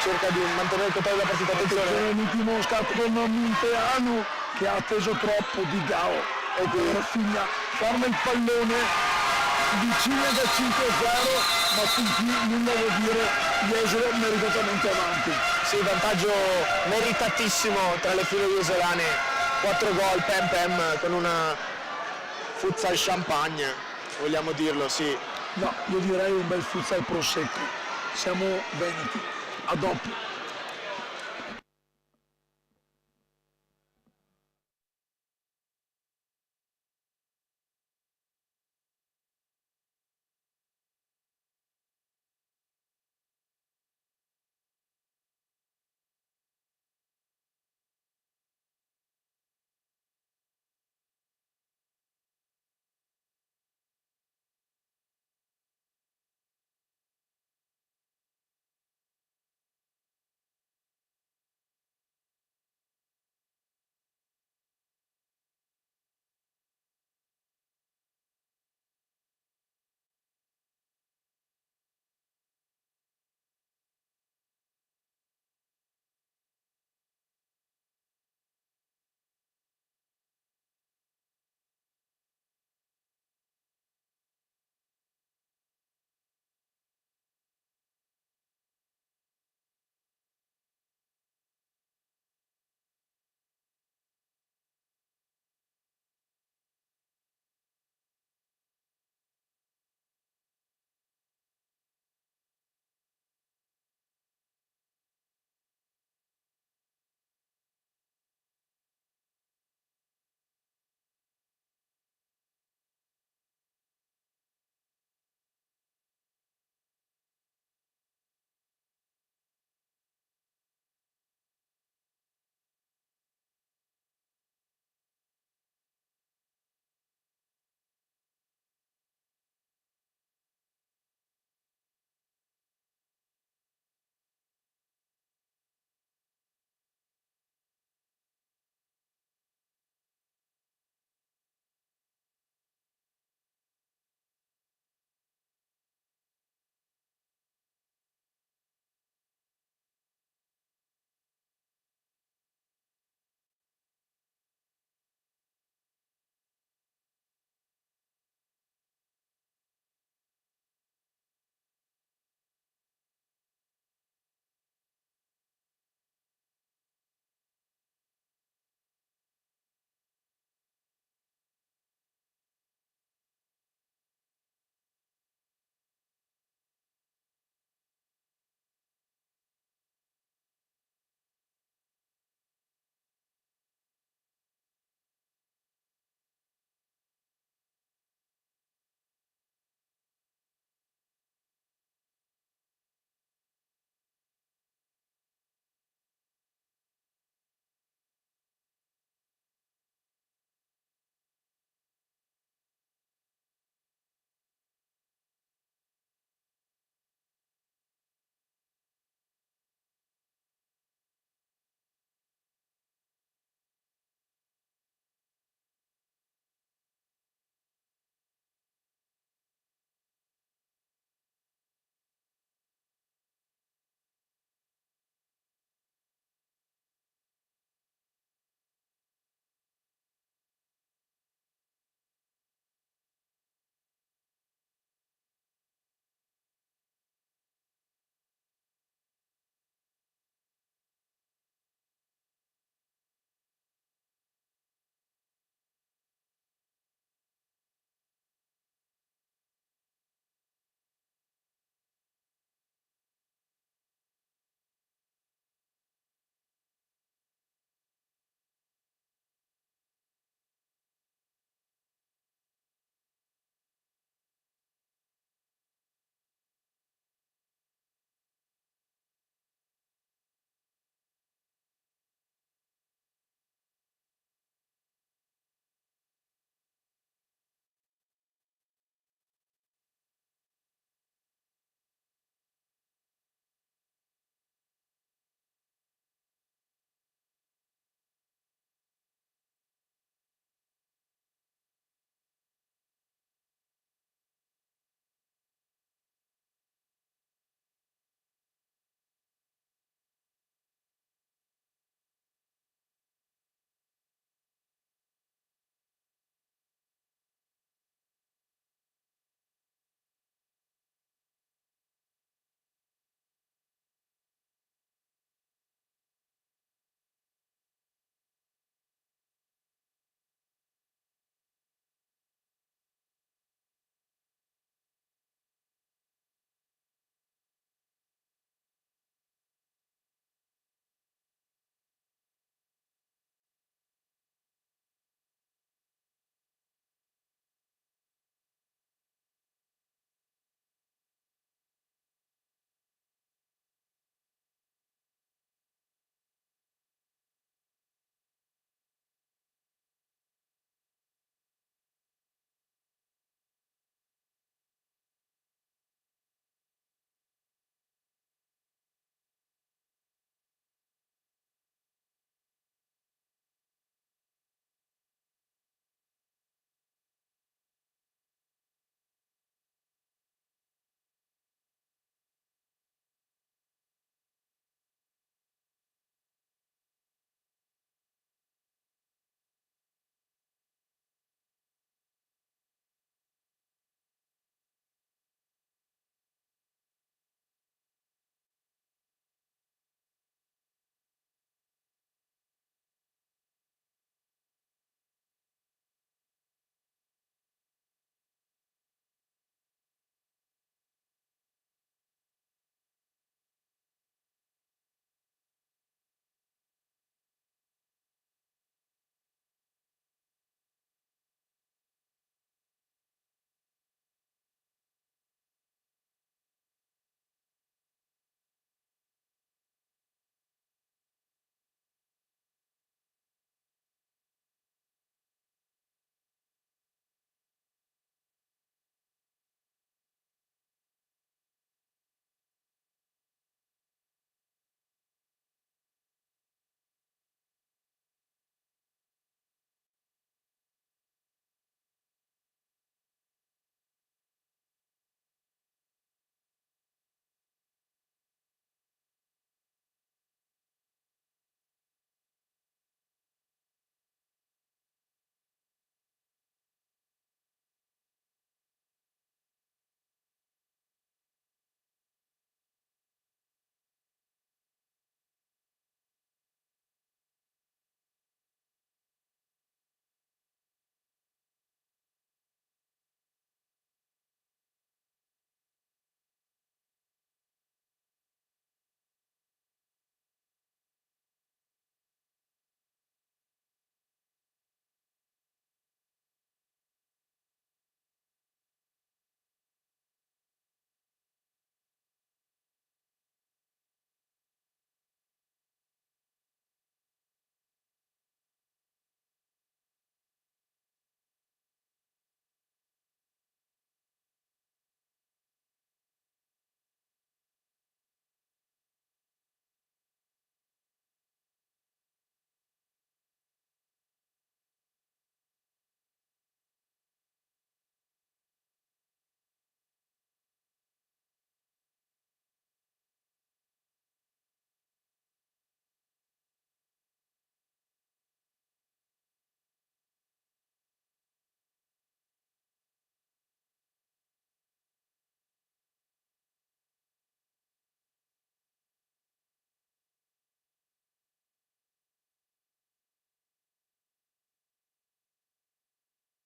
cerca di mantenere il controllo della partita. Attenzione, L'ultimo scatto con Munteanu che ha atteso troppo di Gao e qui Raffigna ferma il pallone vicino da 5-0 ma fin qui nulla vuol dire, Jesolo meritatamente avanti. sì, vantaggio meritatissimo tra le file jesolane, 4 gol pem pem con una futsal champagne, vogliamo dirlo, sì. No, io direi un bel futsal prosecco, siamo veneti, a dopo.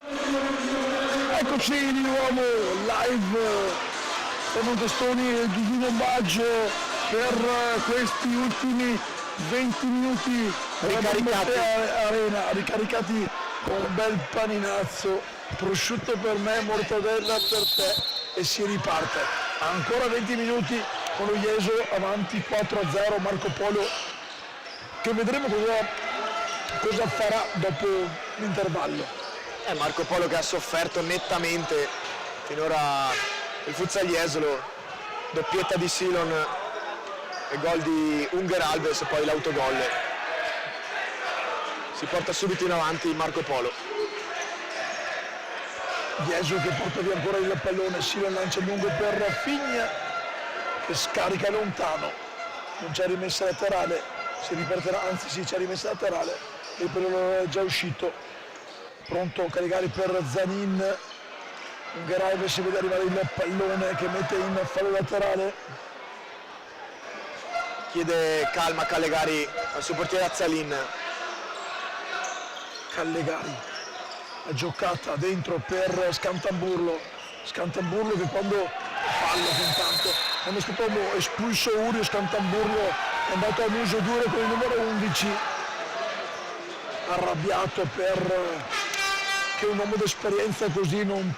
Eccoci di nuovo live da Montestoni e Giugiuno Baggio per questi ultimi 20 minuti Ricaricati. Arena, ricaricati con un bel paninazzo, prosciutto per me, mortadella per te e si riparte. Ancora 20 minuti con lo Jesolo avanti 4-0, Marco Polo che vedremo cosa farà dopo l'intervallo. Marco Polo che ha sofferto nettamente finora il futsal Jesolo, doppietta di Silon e gol di Unger Alves e poi l'autogol. Si porta subito in avanti Marco Polo. Jesolo che porta via ancora il pallone, Silon lancia lungo per Rafinha che scarica lontano, non c'è rimessa laterale, si ripartirà, anzi sì, c'è rimessa laterale, il pallone è già uscito. Pronto a caricare per Zanin, Unger Alves vede arrivare il pallone che mette in fallo laterale. Chiede calma Callegari al suo portiere Azzalin. Callegari, la giocata dentro per Scantamburlo che quando fallo intanto, quando è stato espulso Urio, Scantamburlo è andato a muso duro con il numero 11, arrabbiato per che un uomo d'esperienza così non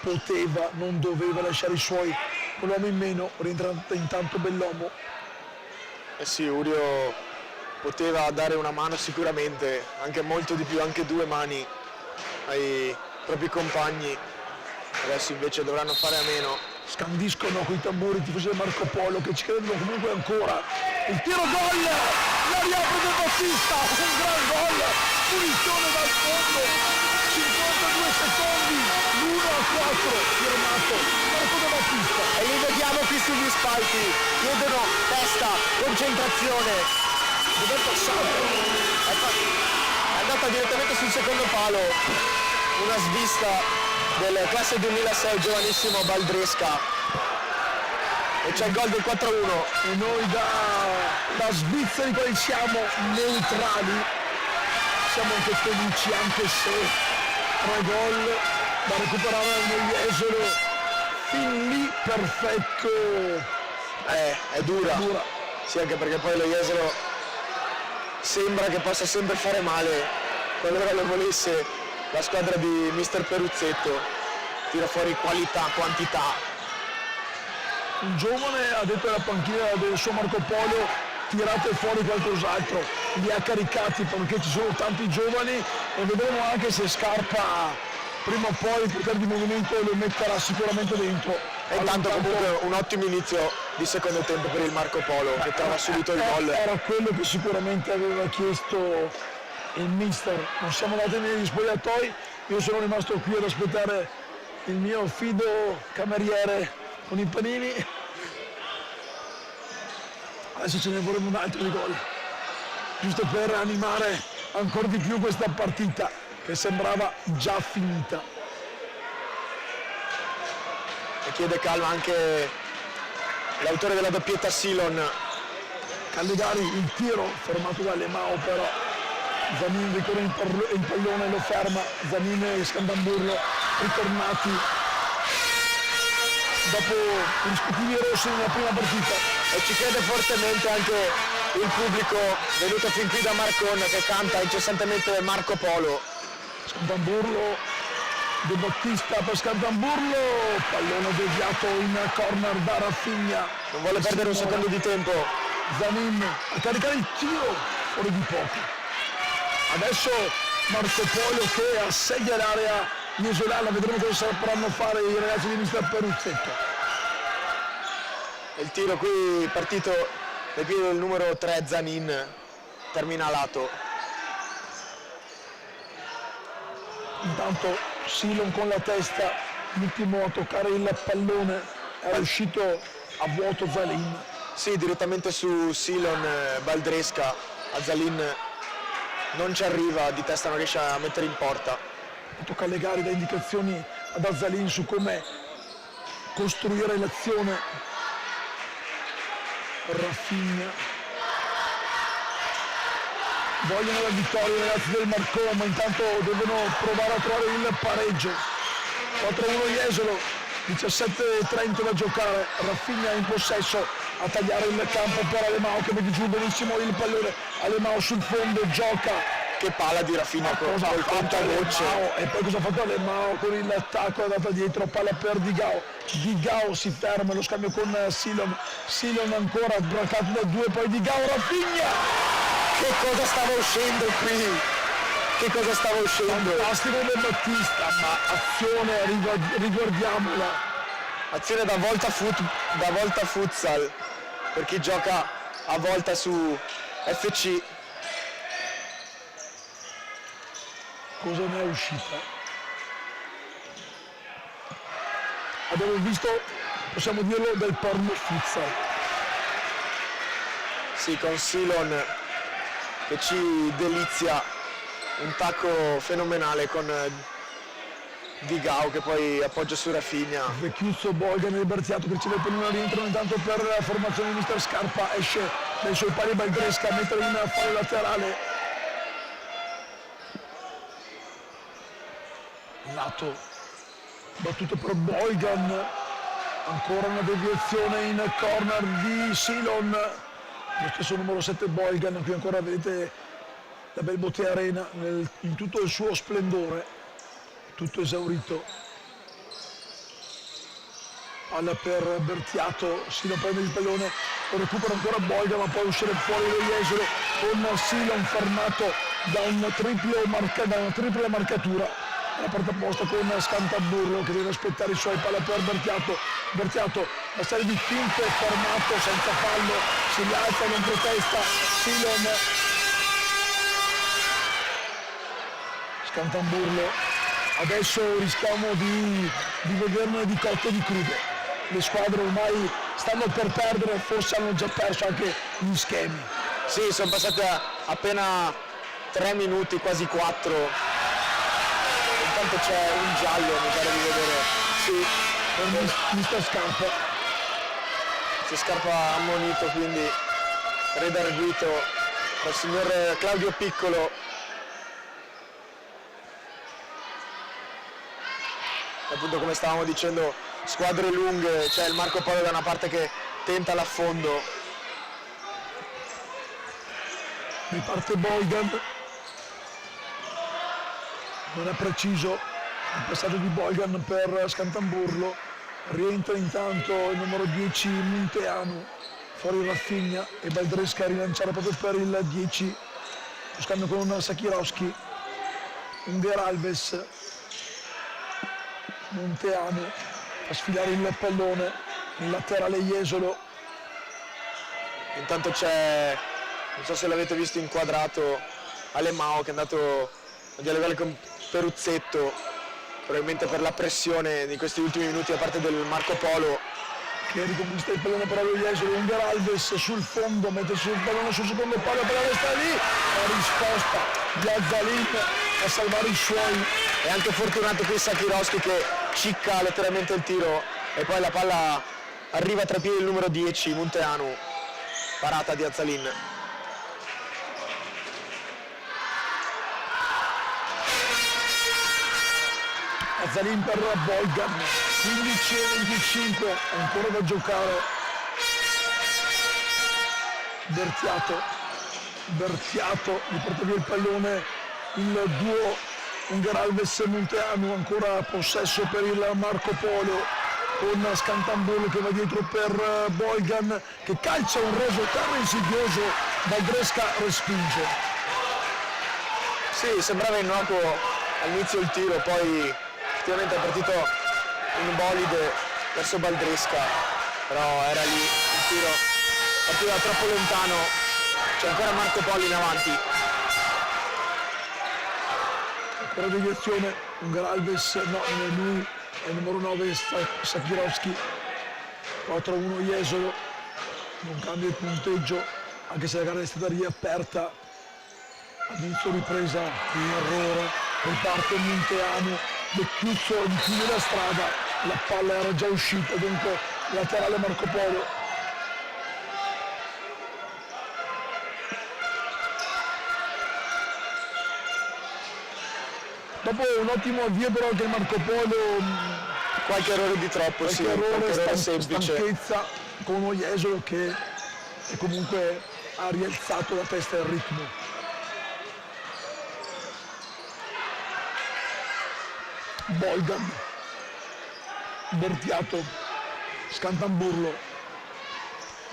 doveva lasciare i suoi, un uomo in meno, rientra intanto Bellomo. Sì, Urio poteva dare una mano sicuramente, anche molto di più, anche due mani ai propri compagni, adesso invece dovranno fare a meno. Scandiscono coi tamburi i tifosi del Marco Polo che ci credono comunque ancora. Il tiro gol, la riapre del Battista, un gran gol, punizione dal fondo, 52 secondi, l'1-4, firmato Marco De Battista. E li vediamo qui sugli spalti, chiedono testa, concentrazione. Dove è passato? È andata direttamente sul secondo palo, una svista del classe 2006 giovanissimo Baldresca, e c'è il gol del 4-1. E noi da svizzeri quali siamo neutrali siamo anche felici, anche se 3 gol da recuperare nel Jesolo fin lì perfetto. È dura. Sì, anche perché poi lo Jesolo sembra che possa sempre fare male qualora lo volesse la squadra di mister Peruzzetto, tira fuori qualità, quantità. Un giovane ha detto alla panchina del suo Marco Polo: tirate fuori qualcos'altro, li ha caricati perché ci sono tanti giovani e vedremo anche se Scarpa prima o poi il potere di movimento lo metterà sicuramente dentro. E intanto comunque un ottimo inizio di secondo tempo per il Marco Polo che trova subito il gol. Era quello che sicuramente aveva chiesto il mister. Non siamo andati negli spogliatoi, io sono rimasto qui ad aspettare il mio fido cameriere con i panini. Adesso ce ne vorremmo un altro di gol, giusto per animare ancora di più questa partita che sembrava già finita. E chiede calma anche l'autore della doppietta Silon. Callegari, il tiro fermato da Lemao, però Zanin ricorre in pallone, lo ferma. Zanin e Scandamburlo ritornati dopo i rispettivi rossi nella prima partita. E ci crede fortemente anche il pubblico venuto fin qui da Marcon che canta incessantemente Marco Polo. Scandamburlo, De Battista per Scandamburlo, pallone deviato in corner da Rafinha. Non vuole perdere un secondo di tempo. Zanin a caricare il tiro, fuori di poco. Adesso Marco Polo che assedia l'area iesolana, vedremo cosa sapranno fare i ragazzi di mister Peruzzetto. Il tiro qui partito dai piedi del numero 3 Zanin, termina a lato. Intanto Silon con la testa, l'ultimo a toccare il pallone, è uscito a vuoto Zalin. Sì, direttamente su Silon Baldresca, a Zalin non ci arriva, di testa non riesce a mettere in porta. Tocca Callegari dà indicazioni ad Azzalin su come costruire l'azione. Rafinha, vogliono la vittoria i ragazzi del Marcon, ma intanto devono provare a trovare il pareggio. 4-1 Jesolo, 17:30 da giocare, Rafinha in possesso a tagliare il campo per Alemão che vede giù benissimo il pallone, Alemão sul fondo gioca. Che palla di Rafinha col Cosa contagocce. e poi cosa ha fatto Alemão con il tacco, è andata dietro, palla per Digao si ferma, lo scambio con Silon ancora braccato da due, poi Digao, Rafinha, Che cosa stava uscendo qui? Che cosa stava uscendo? fantastico del Battista, ma azione, riguardiamola, Azione da Volta Futsal per chi gioca a Volta su FC. cosa ne è uscita? Abbiamo visto, possiamo dirlo, del porno futsal. Sì, con Silon che ci delizia, un tacco fenomenale con Digao che poi appoggia su Rafinha. Vecchiuzzo, Boigan e Berziato che riceve il pallone, rientrano intanto per la formazione di Mister Scarpa, esce dai suoi pali Baldresca, mette in fallo laterale. Lato, battuto per Boigan, ancora una deviazione in corner di Silon, lo stesso numero 7 Boigan, qui ancora vedete la Belbote Arena in tutto il suo splendore, tutto esaurito. Palla per Berziato, Silon prende il pallone, lo recupera ancora Boigan, ma poi uscire fuori lo Jesolo con Silon fermato da una tripla marcatura. La parte apposta con Scantaburlo che deve aspettare i suoi, palla per Berziato, una serie di finte, fermato senza fallo, si rialza, non protesta, Silon, Scantaburlo, adesso rischiamo di vederne di cotte e di crude, le squadre ormai stanno per perdere, forse hanno già perso anche gli schemi. Sì, sono passati appena 3 minuti, quasi 4. Intanto c'è un giallo, mi pare di vedere. Sì, Per Mister Scarpa. si Scarpa ammonito, quindi redarguito dal signor Claudio Piccolo. Appunto, come stavamo dicendo, squadre lunghe, c'è il Marco Polo da una parte che tenta l'affondo. Riparte Boigan, non è preciso il passaggio di Boigan per Scantamburlo, rientra intanto il numero 10 Munteanu, fuori Rafinha e Baldresca a rilanciare proprio per il 10, lo scambio con Sakirowski, Unger Alves, Munteanu a sfilare il pallone, il laterale Jesolo. Intanto c'è, non so se l'avete visto inquadrato, Alemão che è andato a dialogare con Peruzzetto, probabilmente per la pressione di questi ultimi minuti da parte del Marco Polo. Che riconquista il pallone per lo Jesolo, Unger Alves sul fondo, mette sul pallone sul secondo palo per resta lì, la risposta di Azzalin a salvare i suoi. È anche fortunato qui Sakirowski che cicca letteralmente il tiro e poi la palla arriva tra i piedi del numero 10 Munteanu, parata di Azzalin. Azzalin per Boigan, 15-25, ancora da giocare. Berziato, gli porta via il pallone, il duo Unger Alves e Munteanu, ancora possesso per il Marco Polo, con Scantamburlo che va dietro per Boigan, che calcia un reso terra insidioso, Baldresca respinge. Sì, sembrava innocuo all'inizio il tiro, poi effettivamente è partito in bolide verso Baldresca, però era lì, il tiro partiva troppo lontano, c'è ancora Marco Polo in avanti. Per deviazione, Unger Alves, no, non è lui, è il numero 9 Sakirowski, 4-1 Jesolo, non cambia il punteggio, anche se la gara è stata riaperta, ad inizio ripresa, un errore, riparte Munteanu, Vecchiuzzo chiude la strada, la palla era già uscita, dunque laterale Marco Polo. Dopo un ottimo avvio però anche il Marco Polo, Qualche errore di troppo, qualche sì, errore, qualche errore semplice. stanchezza con uno Jesolo che comunque ha rialzato la testa e il ritmo. Bolgan, Bertiato, Scantamburlo,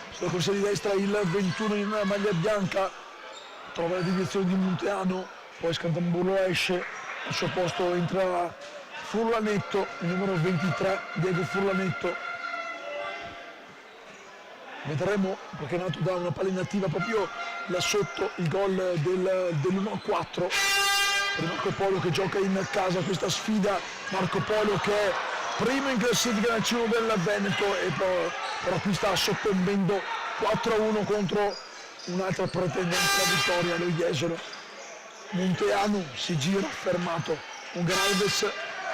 sulla corsia di destra il 21 in maglia bianca, trova la deviazione di Munteano, poi Scantamburlo esce, al suo posto entra Furlanetto, il numero 23, Diego Furlanetto. Vedremo perché è nato da una palla inattiva proprio là sotto il gol dell'1-4 per Marco Polo che gioca in casa questa sfida. Marco Polo che è primo in classifica nel C1 del Veneto e però qui sta soccombendo 4-1 contro un'altra pretendente alla vittoria, lo Jesolo. Munteanu si gira fermato, un Gralves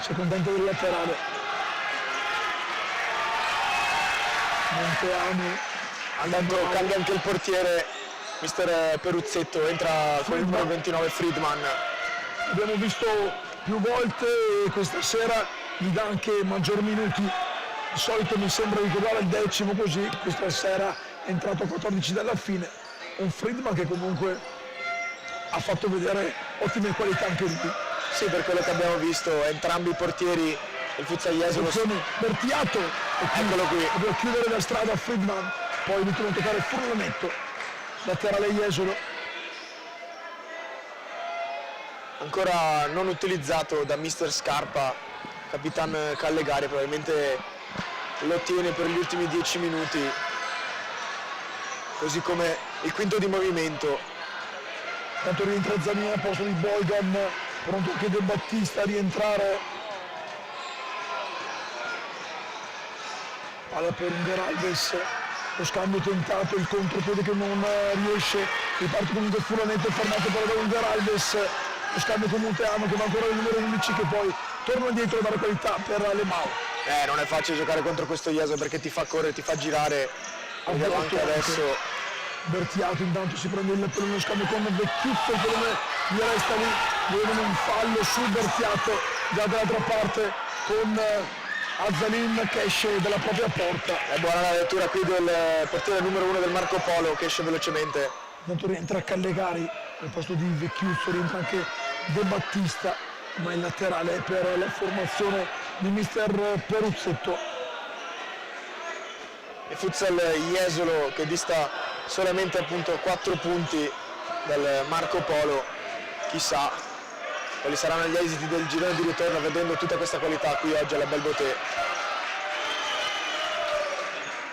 si accontenta del laterale. Munteanu Cambia anche il portiere, mister Peruzzetto, entra con il numero 29 Friedman. Abbiamo visto più volte e questa sera gli dà anche maggior minuti. Di solito mi sembra ricordare il 10° così, questa sera è entrato a 14 dalla fine. Un Friedman che comunque ha fatto vedere ottime qualità anche lui. Sì, per quello che abbiamo visto, entrambi i portieri, il Futsal Jesolo. Bertiato, Eccolo qui. Dobbiamo chiudere la strada a Friedman, poi l'ultimo a toccare Furlanetto, laterale Jesolo. Ancora non utilizzato da mister Scarpa, Capitan Callegari, probabilmente lo ottiene per gli ultimi 10 minuti, così come il quinto di movimento. Tanto rientra Zanini al posto di Bolgan, pronto anche De Battista a rientrare. Palla per un Geraldes, lo scambio tentato, il contropiede che non riesce, riparte comunque Furlanetto fermato però da un Geraldes, lo scambio con Munteano che va ancora il numero 11 che poi torna dietro a dare qualità per Alemao. Non è facile giocare contro questo Jesolo perché ti fa correre, ti fa girare, vediamo anche adesso. Bertiato intanto si prende il pallone, lo scambio con Vecchiuzzo, il pallone gli resta lì, vedono un fallo su Bertiato, già dall'altra parte con Azzalin che esce dalla propria porta. È buona la lettura qui del portiere numero 1 del Marco Polo che esce velocemente. Intanto rientra Callegari al posto di Vecchiuzzo, rientra anche De Battista, ma il laterale è per la formazione di mister Peruzzetto. Il Futsal Jesolo che dista solamente appunto 4 punti dal Marco Polo, chissà quali saranno gli esiti del girone di ritorno vedendo tutta questa qualità qui oggi alla Belboté.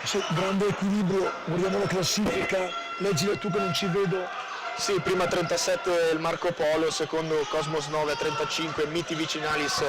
Sì, grande equilibrio, guardiamo la classifica, leggila tu che non ci vedo. Sì, prima 37 il Marco Polo, secondo Cosmos 9 a 35, Miti Vicinalis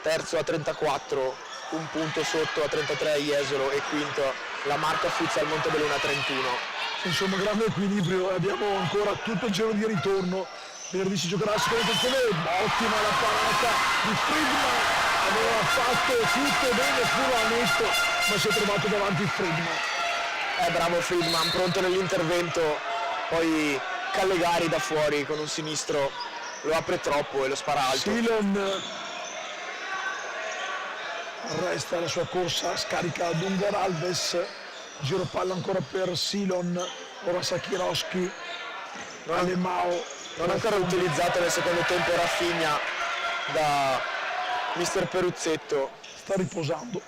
terzo a 34, un punto sotto a 33 Jesolo e quinto la Marca Futsal Montebelluna a 31. Insomma, grande equilibrio, abbiamo ancora tutto il giro di ritorno. Venerdì si giocherà la seconda posizione, ottima la parata di Friedman, aveva fatto tutto bene Furlanetto, ma si è trovato davanti Friedman. Bravo Friedman, pronto nell'intervento, poi Callegari da fuori con un sinistro, lo apre troppo e lo spara alto. Silon arresta la sua corsa, scarica Dungar Alves, giro palla ancora per Silon, ora Sakirowski, Alemao. Non ancora utilizzato nel secondo tempo Raffigna da mister Peruzzetto. Sta riposando.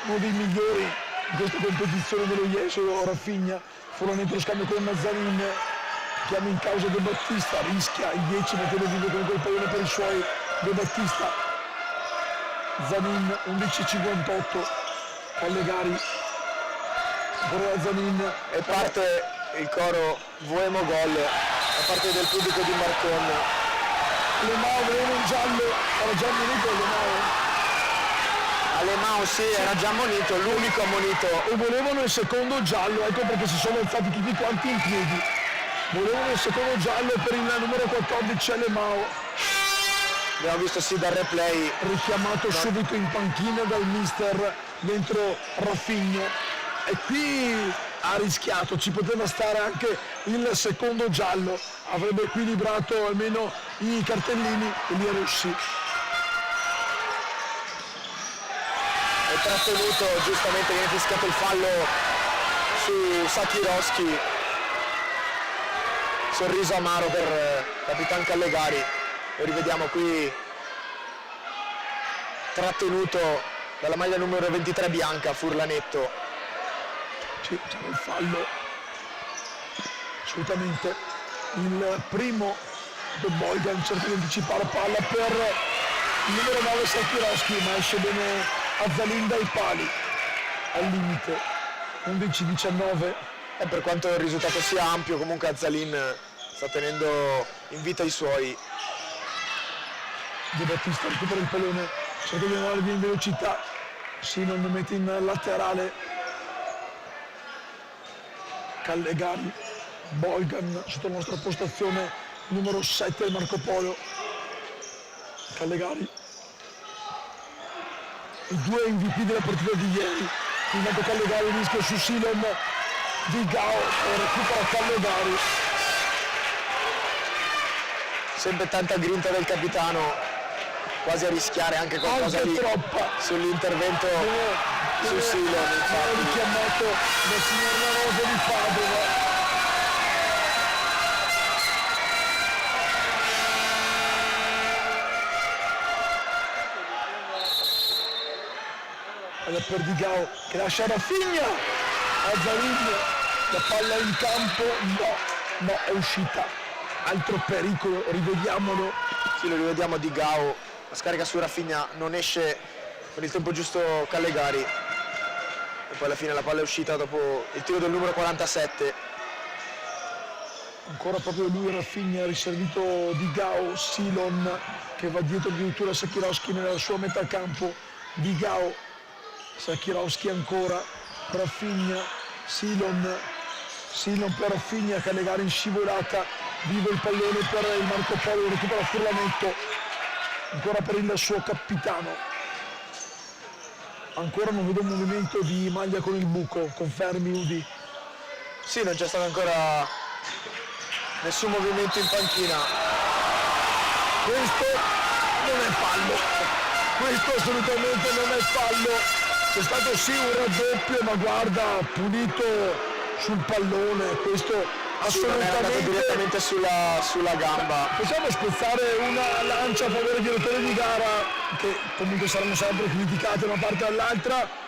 Uno dei migliori in questa competizione dello Jesolo, Raffigna, Furlanetto lo scambio con Mazzarin, chiama in causa De Battista, rischia il 10 mettendo vivo con quel pallone per i suoi. De Battista, Zanin 11:58, Callegari, ancora Zanin E parte il coro Voemo Gol da parte del pubblico di Marcon. Alemao voleva un giallo, era già ammonito Alemao sì, era già ammonito, l'unico ammonito. e volevano il secondo giallo, ecco perché si sono alzati tutti quanti in piedi. Volevano il secondo giallo per il numero 14 Alemao, Abbiamo visto sì dal replay, richiamato subito in panchina dal mister dentro Raffigno. e qui ha rischiato, ci poteva stare anche il secondo giallo, avrebbe equilibrato almeno i cartellini bielorussi. È trattenuto, giustamente viene fischiato il fallo su Sakirovski. Sorriso amaro per Capitan Callegari, lo rivediamo qui trattenuto dalla maglia numero 23 bianca, Furlanetto. Sì, c'era il fallo, assolutamente. Il primo De Boygan cerca di anticipare palla per il numero 9 Sakirovski, ma esce bene Azzalin dai pali, al limite, 11-19. E per quanto il risultato sia ampio, comunque Azzalin sta tenendo in vita i suoi. De Battista recupera il pallone, cerca di andare via in velocità, non mette in laterale Callegari, Boygan sotto la nostra postazione numero 7 Marco Polo. Callegari, i due MVP della partita di ieri, intanto Callegari rischia su Silon, Di Gao recupera Callegari. Sempre tanta grinta del capitano, quasi a rischiare anche qualcosa Anche di troppa. sull'intervento su Silon, infatti. Richiamato dal signor La Rosa di Padova. Allora per Di Gao che lascia Rafinha, Azzalin, la palla in campo, no, è uscita, altro pericolo, rivediamolo. Sì, lo rivediamo Di Gao, la scarica su Rafinha, non esce con il tempo giusto Callegari e poi alla fine la palla è uscita dopo il tiro del numero 47. Ancora proprio lui Rafinha, riservito Di Gao, Silon che va dietro addirittura Sakirovski nella sua metà campo, Di Gao, Sakirovski ancora, Rafinha, Silon per Rafinha, Callegari in scivolata, vive il pallone per il Marco Polo, recupera Furlanetto, ancora per il suo capitano. Ancora non vedo un movimento di maglia con il buco, confermi Udi? Sì, non c'è stato ancora nessun movimento in panchina. Questo non è fallo, questo assolutamente non è fallo. C'è stato sì un raddoppio, ma guarda, pulito sul pallone, questo Sì, non è andato assolutamente. direttamente sulla gamba. Possiamo spezzare una lancia a favore di direttore di gara, che comunque saranno sempre criticate da una parte all'altra.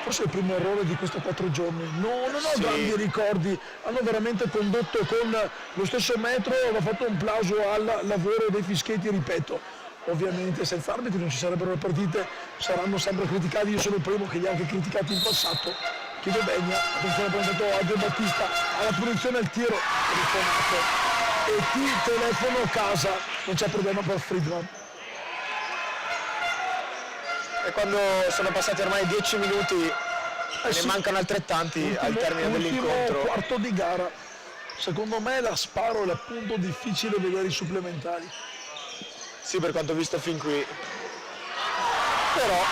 Forse è il primo errore di questi 4 giorni. No, non ho Sì. grandi ricordi, hanno veramente condotto con lo stesso metro, hanno fatto un plauso al lavoro dei fischietti, ripeto. Ovviamente senza arbitri non ci sarebbero le partite, saranno sempre criticati, io sono il primo che li ha anche criticati in passato. Chiedo Begna, attenzione presentato a De Battista, alla punizione al tiro, telefonato, e ti telefono a casa, non c'è problema per Friedman. E quando sono passati ormai 10 minuti e ne sì. mancano altrettanti al termine dell'incontro. Ultimo quarto di gara, secondo me la sparo è l'appunto difficile vedere i supplementari. Sì, per quanto visto fin qui. Però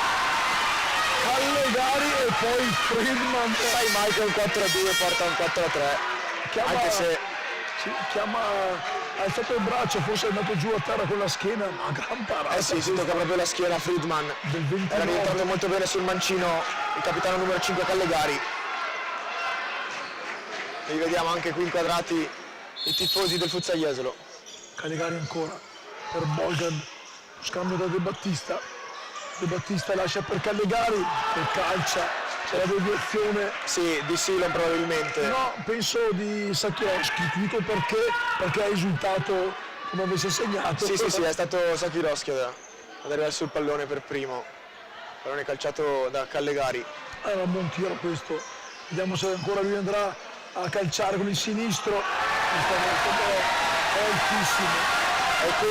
Callegari e poi Friedman sai mai che un 4-2 porta a un 4-3. Anche se chiama, ha alzato il braccio, forse è andato giù a terra con la schiena, ma gran parata. sì, si tocca proprio la schiena Friedman. Del 29. Era rientrato molto bene sul mancino il capitano numero 5 Callegari. E vediamo anche qui inquadrati i tifosi del Futsal Jesolo. Callegari ancora per Boygan, scambio da De Battista. De Battista lascia per Callegari che calcia, c'è la deviazione. Sì, di Silon probabilmente. No, penso di Sakirovski, ti dico perché ha esultato come avesse segnato. Sì, è stato Sakirovski ad arrivare sul pallone per primo. Pallone calciato da Callegari. Era un buon tiro questo, vediamo se ancora lui andrà a calciare con il sinistro. È altissimo. E qui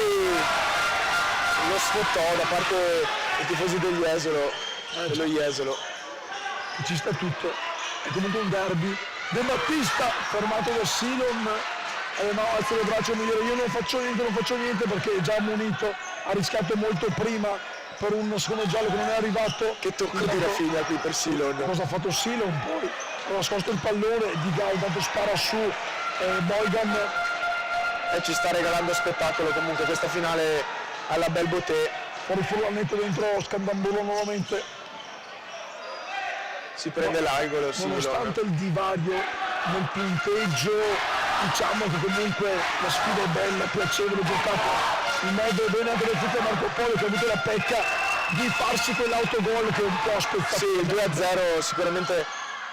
lo sfottò da parte dei tifosi dello Jesolo. Ci sta tutto, è comunque un derby. De Battista fermato da Silon, no, alza le braccia e mi dire io non faccio niente perché è già ammonito, ha rischiato molto prima per un secondo giallo che non è arrivato. Che tocco di Rafinha qui per Silon. Cosa ha fatto Silon? Poi ha nascosto il pallone, Di Gao intanto spara su Boygan. E ci sta regalando spettacolo comunque questa finale alla Bel Boté. Fuori furlanetto dentro Scandambulo nuovamente. Si prende l'angolo Silon. Nonostante il divario nel punteggio, diciamo che comunque la sfida è bella, piacevole, giocata in modo bene anche del tutto Marco Polo, che ha avuto la pecca di farsi quell'autogol che un po' ha spezzato. Sì, il 2-0 sicuramente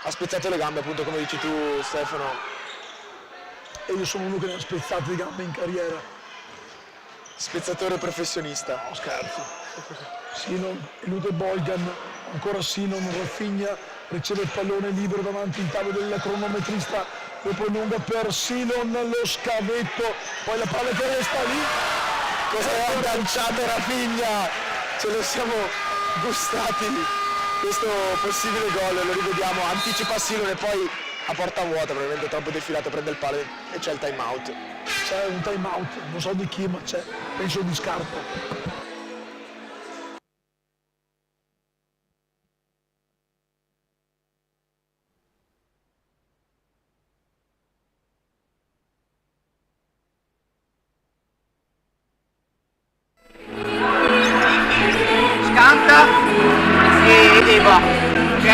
ha spezzato le gambe, appunto come dici tu Stefano. E io sono uno che ne ha spezzate le gambe in carriera. Spezzatore professionista. No, scherzo. Sinon, elude Boygan, ancora Sinon, Rafinha riceve il pallone libero davanti in tavolo del cronometrista, dopo lunga per Silon, lo scavetto, poi la palla che resta lì. Cosa ha agganciato Rafinha? Ce lo siamo gustati questo possibile gol, lo rivediamo, anticipa Silon e poi a porta vuota, probabilmente troppo defilato, prende il palo e c'è il time out. C'è un time out, non so di chi, ma c'è, penso di Scarpa. Scanta ed Eva, ok?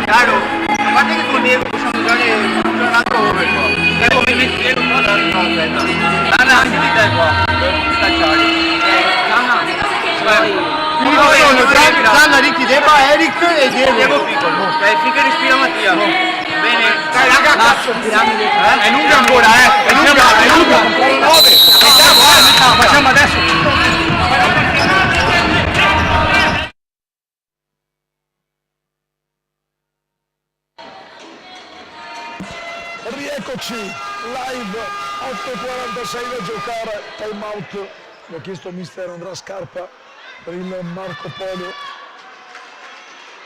Chiaro, a parte che con Eva possiamo usare un altro over qua. È come mettere un po' da aspetta. Dana anche di te qua, per stacciare. Dana, Zanna, Ricky, Deba, Eric e Diego piccolo. Ok, finché respira Mattia. Bene, dai raga, cazzo, È lunga ancora, è lunga. 9. Facciamo adesso. Rieccoci, live, 8:46 da giocare, time out. L'ho chiesto a mister Andrea Scarpa per il Marco Polo.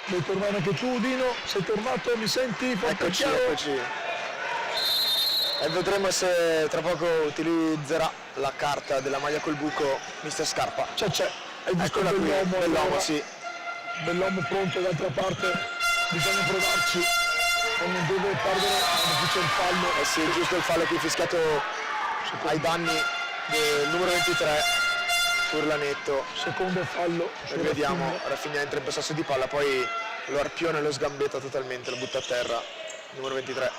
Vuoi tornare anche tu, Dino? Sei tornato, mi senti? Eccoci. E vedremo se tra poco utilizzerà la carta della maglia col buco mister Scarpa. C'è, hai visto Eccola qui, Bell'uomo? Bell'uomo, Allora, sì. Bell'uomo pronto, d'altra parte bisogna provarci. Non deve perdere, non c'è il fallo. Eh sì, giusto il fallo qui fischiato ai danni del numero 23, Furlanetto. Secondo fallo. E vediamo, Rafinha entra in possesso di palla, poi lo arpiona e lo sgambetta totalmente, lo butta a terra. Numero 23,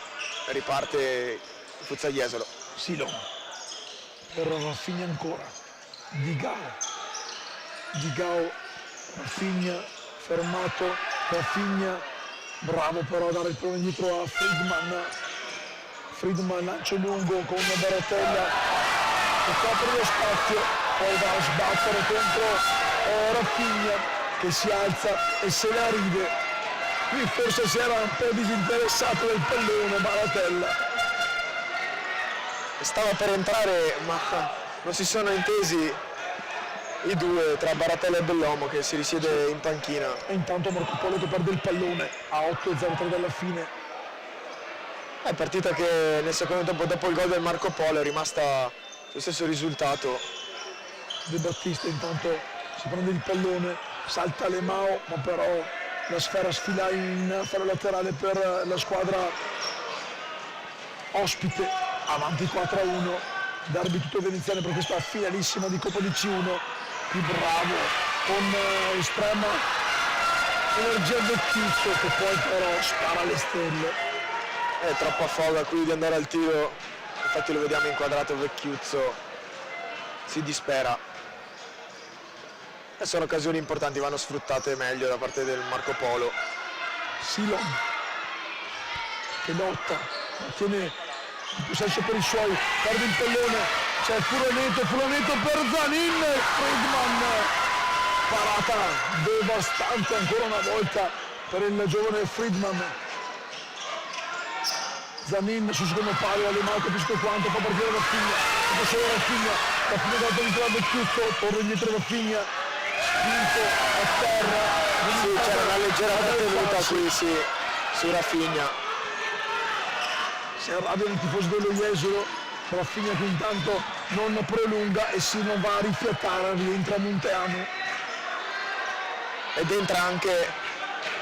riparte Fuzzagliesolo. Silon. Per Rafinha ancora. Di Gao. Rafinha, fermato. Rafinha. Bravo però a dare il pallone dietro a Friedman lancio lungo con una baratella che copre lo spazio, poi va a sbattere contro Rafinha che si alza e se la ride. Qui forse si era un po' disinteressato del pallone, baratella. Stava per entrare ma non si sono intesi i due tra Baratella e Bellomo che si risiede in panchina. E intanto Marco Polo che perde il pallone a 8:03 dalla fine. È partita che nel secondo tempo, dopo il gol del Marco Polo, è rimasta lo stesso risultato. De Battista intanto si prende il pallone, salta Lemao, ma però la sfera sfila in fallo laterale per la squadra ospite, avanti 4-1, derby tutto veneziano per questa finalissima di Coppa di C1. Più bravo, con estrema energia Vecchiuzzo che poi però spara alle stelle. È troppa foga qui di andare al tiro, infatti lo vediamo inquadrato, Vecchiuzzo si dispera. E sono occasioni importanti, vanno sfruttate meglio da parte del Marco Polo. Silon che lotta, tiene il possesso per i suoi, perde il pallone, c'è Furlanetto per Zanin, Friedman, parata devastante ancora una volta per il giovane Friedman. Zanin sul secondo palo, Lemao capisco quanto, fa partire Rafinha, tutto solo Rafinha dato dentro al Vecchiuzzo, torna indietro Rafinha, spinto a terra. Sì, c'era una leggera trattenuta qui, sì, su Rafinha. Si arrabbiano i tifosi dello Jesolo, Rafinha che intanto non prolunga e si non va a rifiatare, rientra Munteanu. Ed entra anche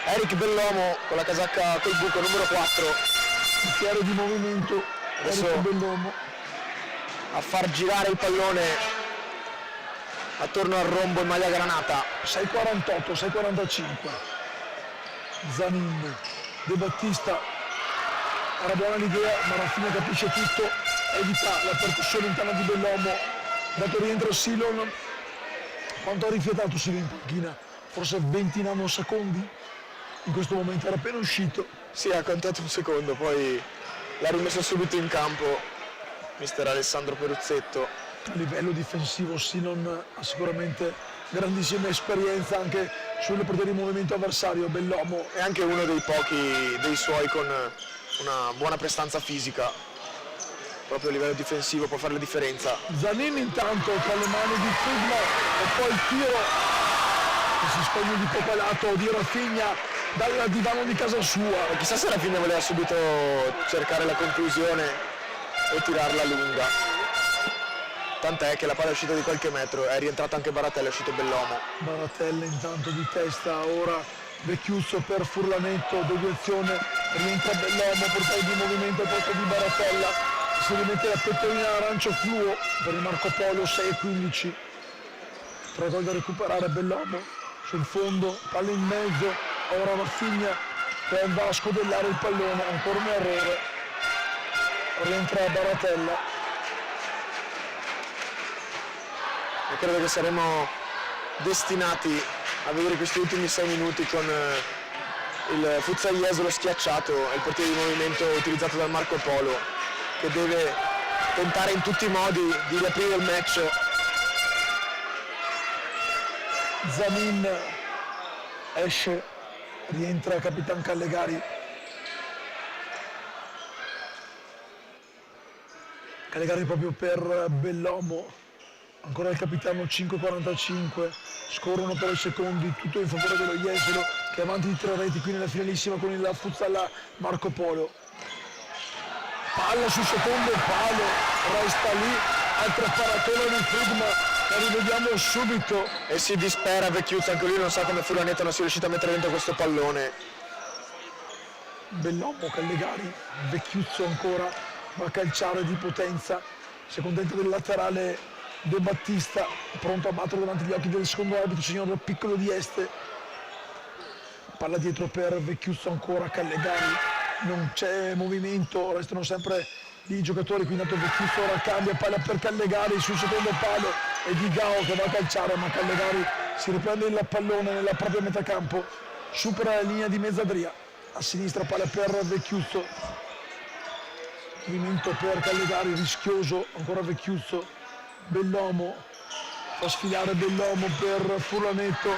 Eric Bellomo con la casacca col buco numero 4. Il chiaro di movimento, Adesso Eric Bellomo. a far girare il pallone attorno al rombo in maglia granata. 6,48, 6,45. Zanin, De Battista, era buona l'idea, ma Rafinha capisce tutto, evita la percussione interna di Bellomo, dato rientro Silon. Quanto ha rifiatato Silon in panchina? Forse 29 secondi? In questo momento era appena uscito. Sì, ha contato un secondo, poi l'ha rimesso subito in campo mister Alessandro Peruzzetto. A livello difensivo Silon ha sicuramente grandissima esperienza anche sulle porterie di movimento avversario. Bellomo È anche uno dei pochi dei suoi con una buona prestanza fisica, proprio a livello difensivo può fare la differenza. Zanin intanto tra le mani di Fugma e poi il tiro che si spegne di poco a lato di Rafinha dal divano di casa sua. Chissà se Rafinha voleva subito cercare la conclusione o tirarla lunga. Tant'è che la palla è uscita di qualche metro, è rientrato anche Baratella, è uscito Bellomo. Baratella intanto di testa, ora Vecchiuzzo per Furlanetto, deviazione, rientra Bellomo, portare di movimento al posto di Baratella, si rimette la pettorina arancio fluo per il Marco Polo, 6,15. 3 gol da recuperare Bellomo, sul fondo, palla in mezzo, ora Rafinha che va a scodellare il pallone, ancora un errore, rientra Baratella. E credo che saremo destinati a vedere questi ultimi 6 minuti con il Futsal Jesolo schiacciato e il portiere di movimento utilizzato dal Marco Polo, che deve tentare in tutti i modi di riaprire il match. Zanin esce, rientra Capitan Callegari. Callegari proprio per Bellomo, ancora il capitano, 5,45, scorrono per i secondi, tutto in favore dello Jesolo che è avanti di 3 reti qui nella finalissima con il futsal Marco Polo. Palla sul secondo palo, resta lì, altra paratola di Fugma, la rivediamo subito. E si dispera Vecchiuzzo, anche lui non sa come Furlanetto non sia riuscito a mettere dentro questo pallone. Bellomo, Callegari, Vecchiuzzo ancora, va a calciare di potenza, si accontenta del laterale De Battista, pronto a battere davanti agli occhi del secondo arbitro, signor Piccolo di Este. Palla dietro per Vecchiuzzo ancora, Callegari, non c'è movimento, restano sempre lì i giocatori, quindi intanto Vecchiuzzo ora cambia, palla per Callegari sul secondo palo e Di Gao che va a calciare, ma Callegari si riprende il pallone nella propria metà campo, supera la linea di mezzadria, a sinistra palla per Vecchiuzzo, movimento per Callegari, rischioso, ancora Vecchiuzzo. Bellomo fa sfilare Bellomo per Furlanetto,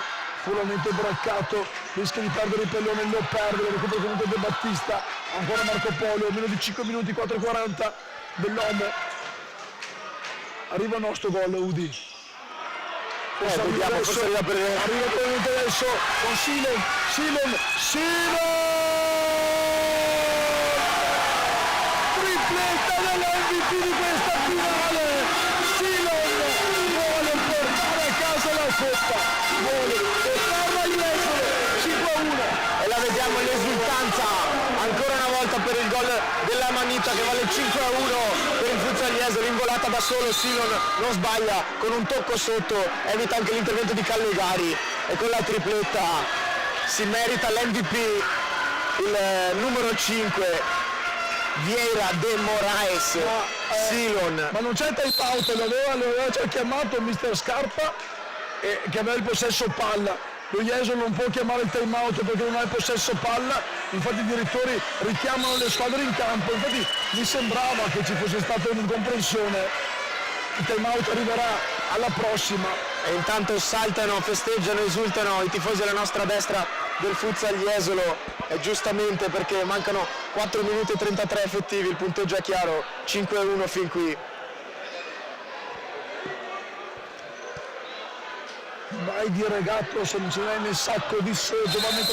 Furlanetto braccato, rischia di perdere il pallone, lo perde, lo recupera comunque De Battista, ancora Marco Polo, meno di 5 minuti, 4,40, Bellomo, arriva il nostro gol Udi. Vediamo, forse arriva per arriva probabilmente adesso con Silon, tripletta dell'MVP di questa finale. Silon vuole portare a casa la coppa, vuole portarla al Jesolo, 5-1. E la vediamo l'esultanza ancora una volta per il gol della Manita che vale 5-1 per il Futsal Jesolo, involata da solo. Silon non sbaglia, con un tocco sotto evita anche l'intervento di Callegari e con la tripletta si merita l'MVP il numero 5 Vieira de Moraes. Silon, ma non c'è time out, l'aveva già chiamato mister Scarpa che aveva il possesso palla. Lo Jesolo non può chiamare il time out perché non ha il possesso palla, infatti i direttori richiamano le squadre in campo, infatti mi sembrava che ci fosse stata un'incomprensione. Il time out arriverà alla prossima. e intanto saltano, festeggiano, esultano i tifosi alla nostra destra del Futsal Jesolo, e giustamente, perché mancano 4 minuti e 33 effettivi, il punteggio è chiaro, 5-1 fin qui. Mai dire gatto se non ce l'hai nel sacco di Giovanni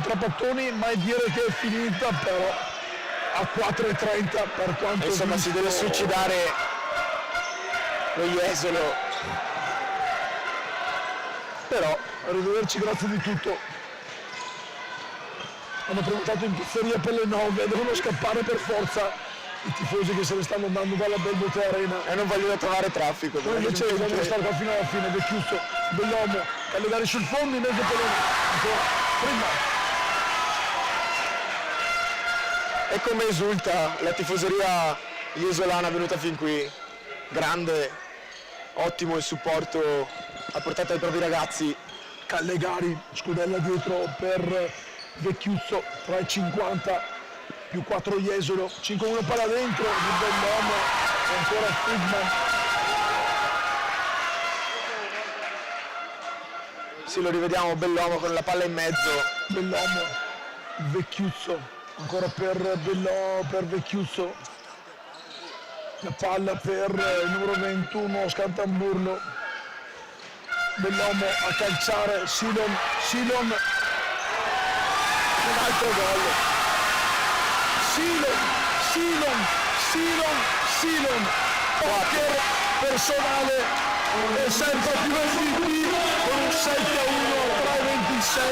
Trapattoni, mai dire che è finita, però a 4,30 per quanto Insomma, visto, si deve suicidare lo Jesolo. Però arrivederci, grazie di tutto. Hanno prenotato in pizzeria per le 9, devono scappare per forza i tifosi che se ne stanno andando dalla Belbote Arena. E non vogliono trovare traffico. Noi invece dobbiamo stare qua fino alla fine. Vecchiuzzo, Bellomo, Callegari sul fondo, in mezzo pallone. Ancora prima. E come esulta la tifoseria iesolana venuta fin qui. Grande, ottimo il supporto a portata dai propri ragazzi. Callegari, scudella dietro per Vecchiuzzo, 3,50 più 4 Jesolo, 5-1 palla dentro di Bellomo e ancora Friedman. Sì, lo rivediamo, Bellomo con la palla in mezzo. Bellomo, Vecchiuzzo, ancora per Vecchiuzzo, la palla per il numero 21 Scantamburlo. Bellomo a calciare, Silon, un altro gol. Silon, poker personale e sempre più MVP con un 7-1 tra i 26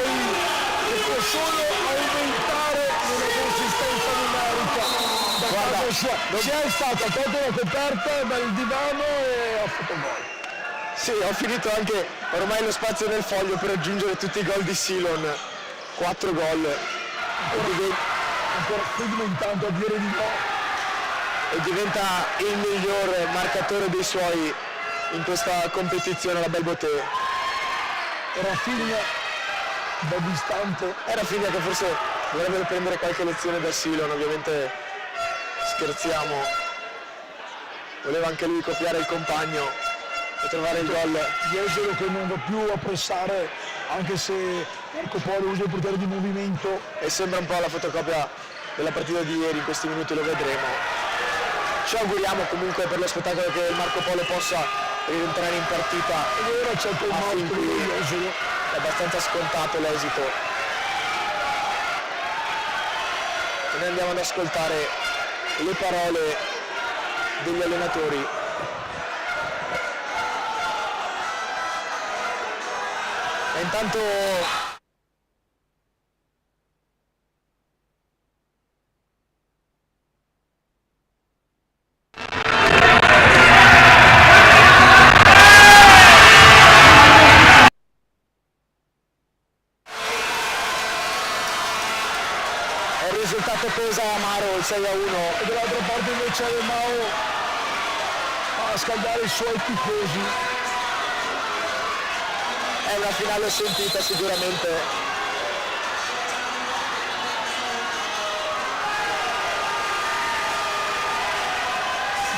che può solo aumentare una consistenza numerica. Guarda, Si è alzato, ha tolto la coperta dal divano e ha fatto gol. Sì, ho finito anche ormai lo spazio nel foglio per aggiungere tutti i gol di Silon. 4 gol. Ancora Friedman intanto a dire di no. E diventa il miglior marcatore dei suoi in questa competizione alla Belbote. Rafinha da distante. Era Rafinha che forse dovrebbe prendere qualche lezione da Silon, ovviamente scherziamo. Voleva anche lui copiare il compagno e trovare il gol. Jesolo che non va più a pressare, anche se Marco Polo usa il potere di movimento. E sembra un po' la fotocopia della partita di ieri, in questi minuti lo vedremo. Ci auguriamo comunque per lo spettacolo che il Marco Polo possa rientrare in partita. E ora c'è il nostro Jesolo. È abbastanza scontato l'esito. E noi andiamo ad ascoltare le parole degli allenatori. E intanto il risultato pesa amaro, il 6-1. E dall'altra parte invece Alemao a scaldare i suoi tifosi. È una finale sentita sicuramente.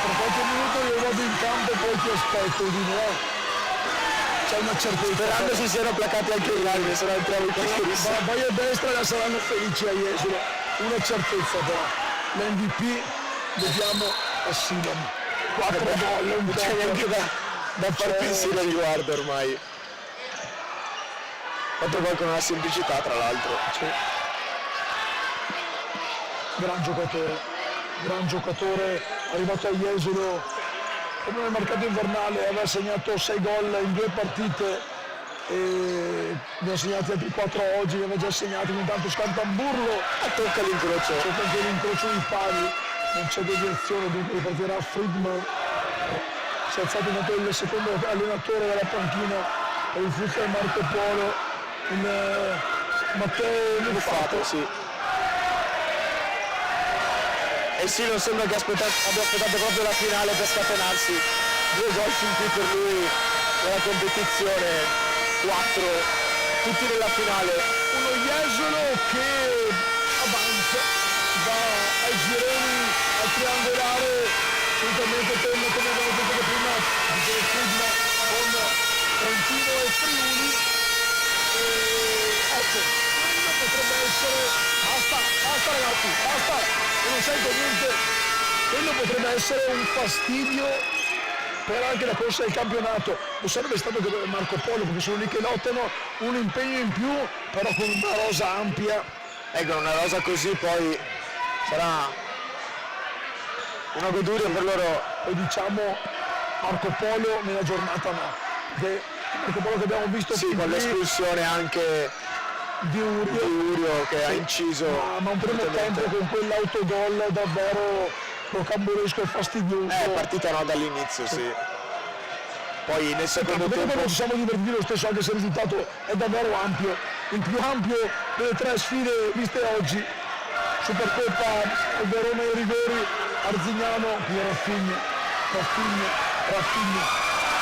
Tra qualche minuto io vado in campo e poi ti aspetto di no. C'è una certezza. Sperando si siano placati anche i galli, se no entriamo in questo. Vai a destra e la saranno felici a Jesolo. Una certezza però. L'MVP vediamo a Silon. 4 gol, Non c'è neanche da far pensiero a riguardo ormai. 4 gol con una semplicità tra l'altro. Gran giocatore, arrivato a Jesolo, come nel mercato invernale, aveva segnato 6 gol in 2 partite e ne ha segnati altri 4 oggi, ne aveva già segnati, intanto Scantamburlo, Tocca l'incrocio. sotto anche l'incrocio di pali, non c'è deviazione, dunque ripartirà Friedman, si è alzato intanto il secondo allenatore della panchina per il futsal Marco Polo, il Matteo Muffato. Sì. E sì, non sembra che abbia aspettato proprio la finale per scatenarsi. 2 gol fin qui per lui nella competizione, 4, tutti nella finale. Uno Jesolo che avanza, va ai gironi, al triangolare, assolutamente tende come abbiamo detto prima, di Friedman con Trentino e Friuli. E ecco, quello potrebbe essere, basta ragazzi, basta, e non sento niente, quello potrebbe essere un fastidio per anche la corsa del campionato. Lo sarebbe stato che Marco Polo, perché sono lì che lottano, un impegno in più, però con una rosa ampia. Ecco, una rosa così poi sarà una goduria per loro. E diciamo Marco Polo nella giornata no. Marco Polo che abbiamo visto Sì, con l'espulsione anche di Urio che ha inciso. Ma un primo tempo con quell'autogol davvero rocambolesco e fastidioso. Partita no dall'inizio, sì. Poi nel secondo tempo ci siamo divertiti lo stesso, anche se il risultato è davvero ampio, il più ampio delle 3 sfide viste oggi. Supercoppa, il Verona ai rigori, Arzignano, qui Raffigna,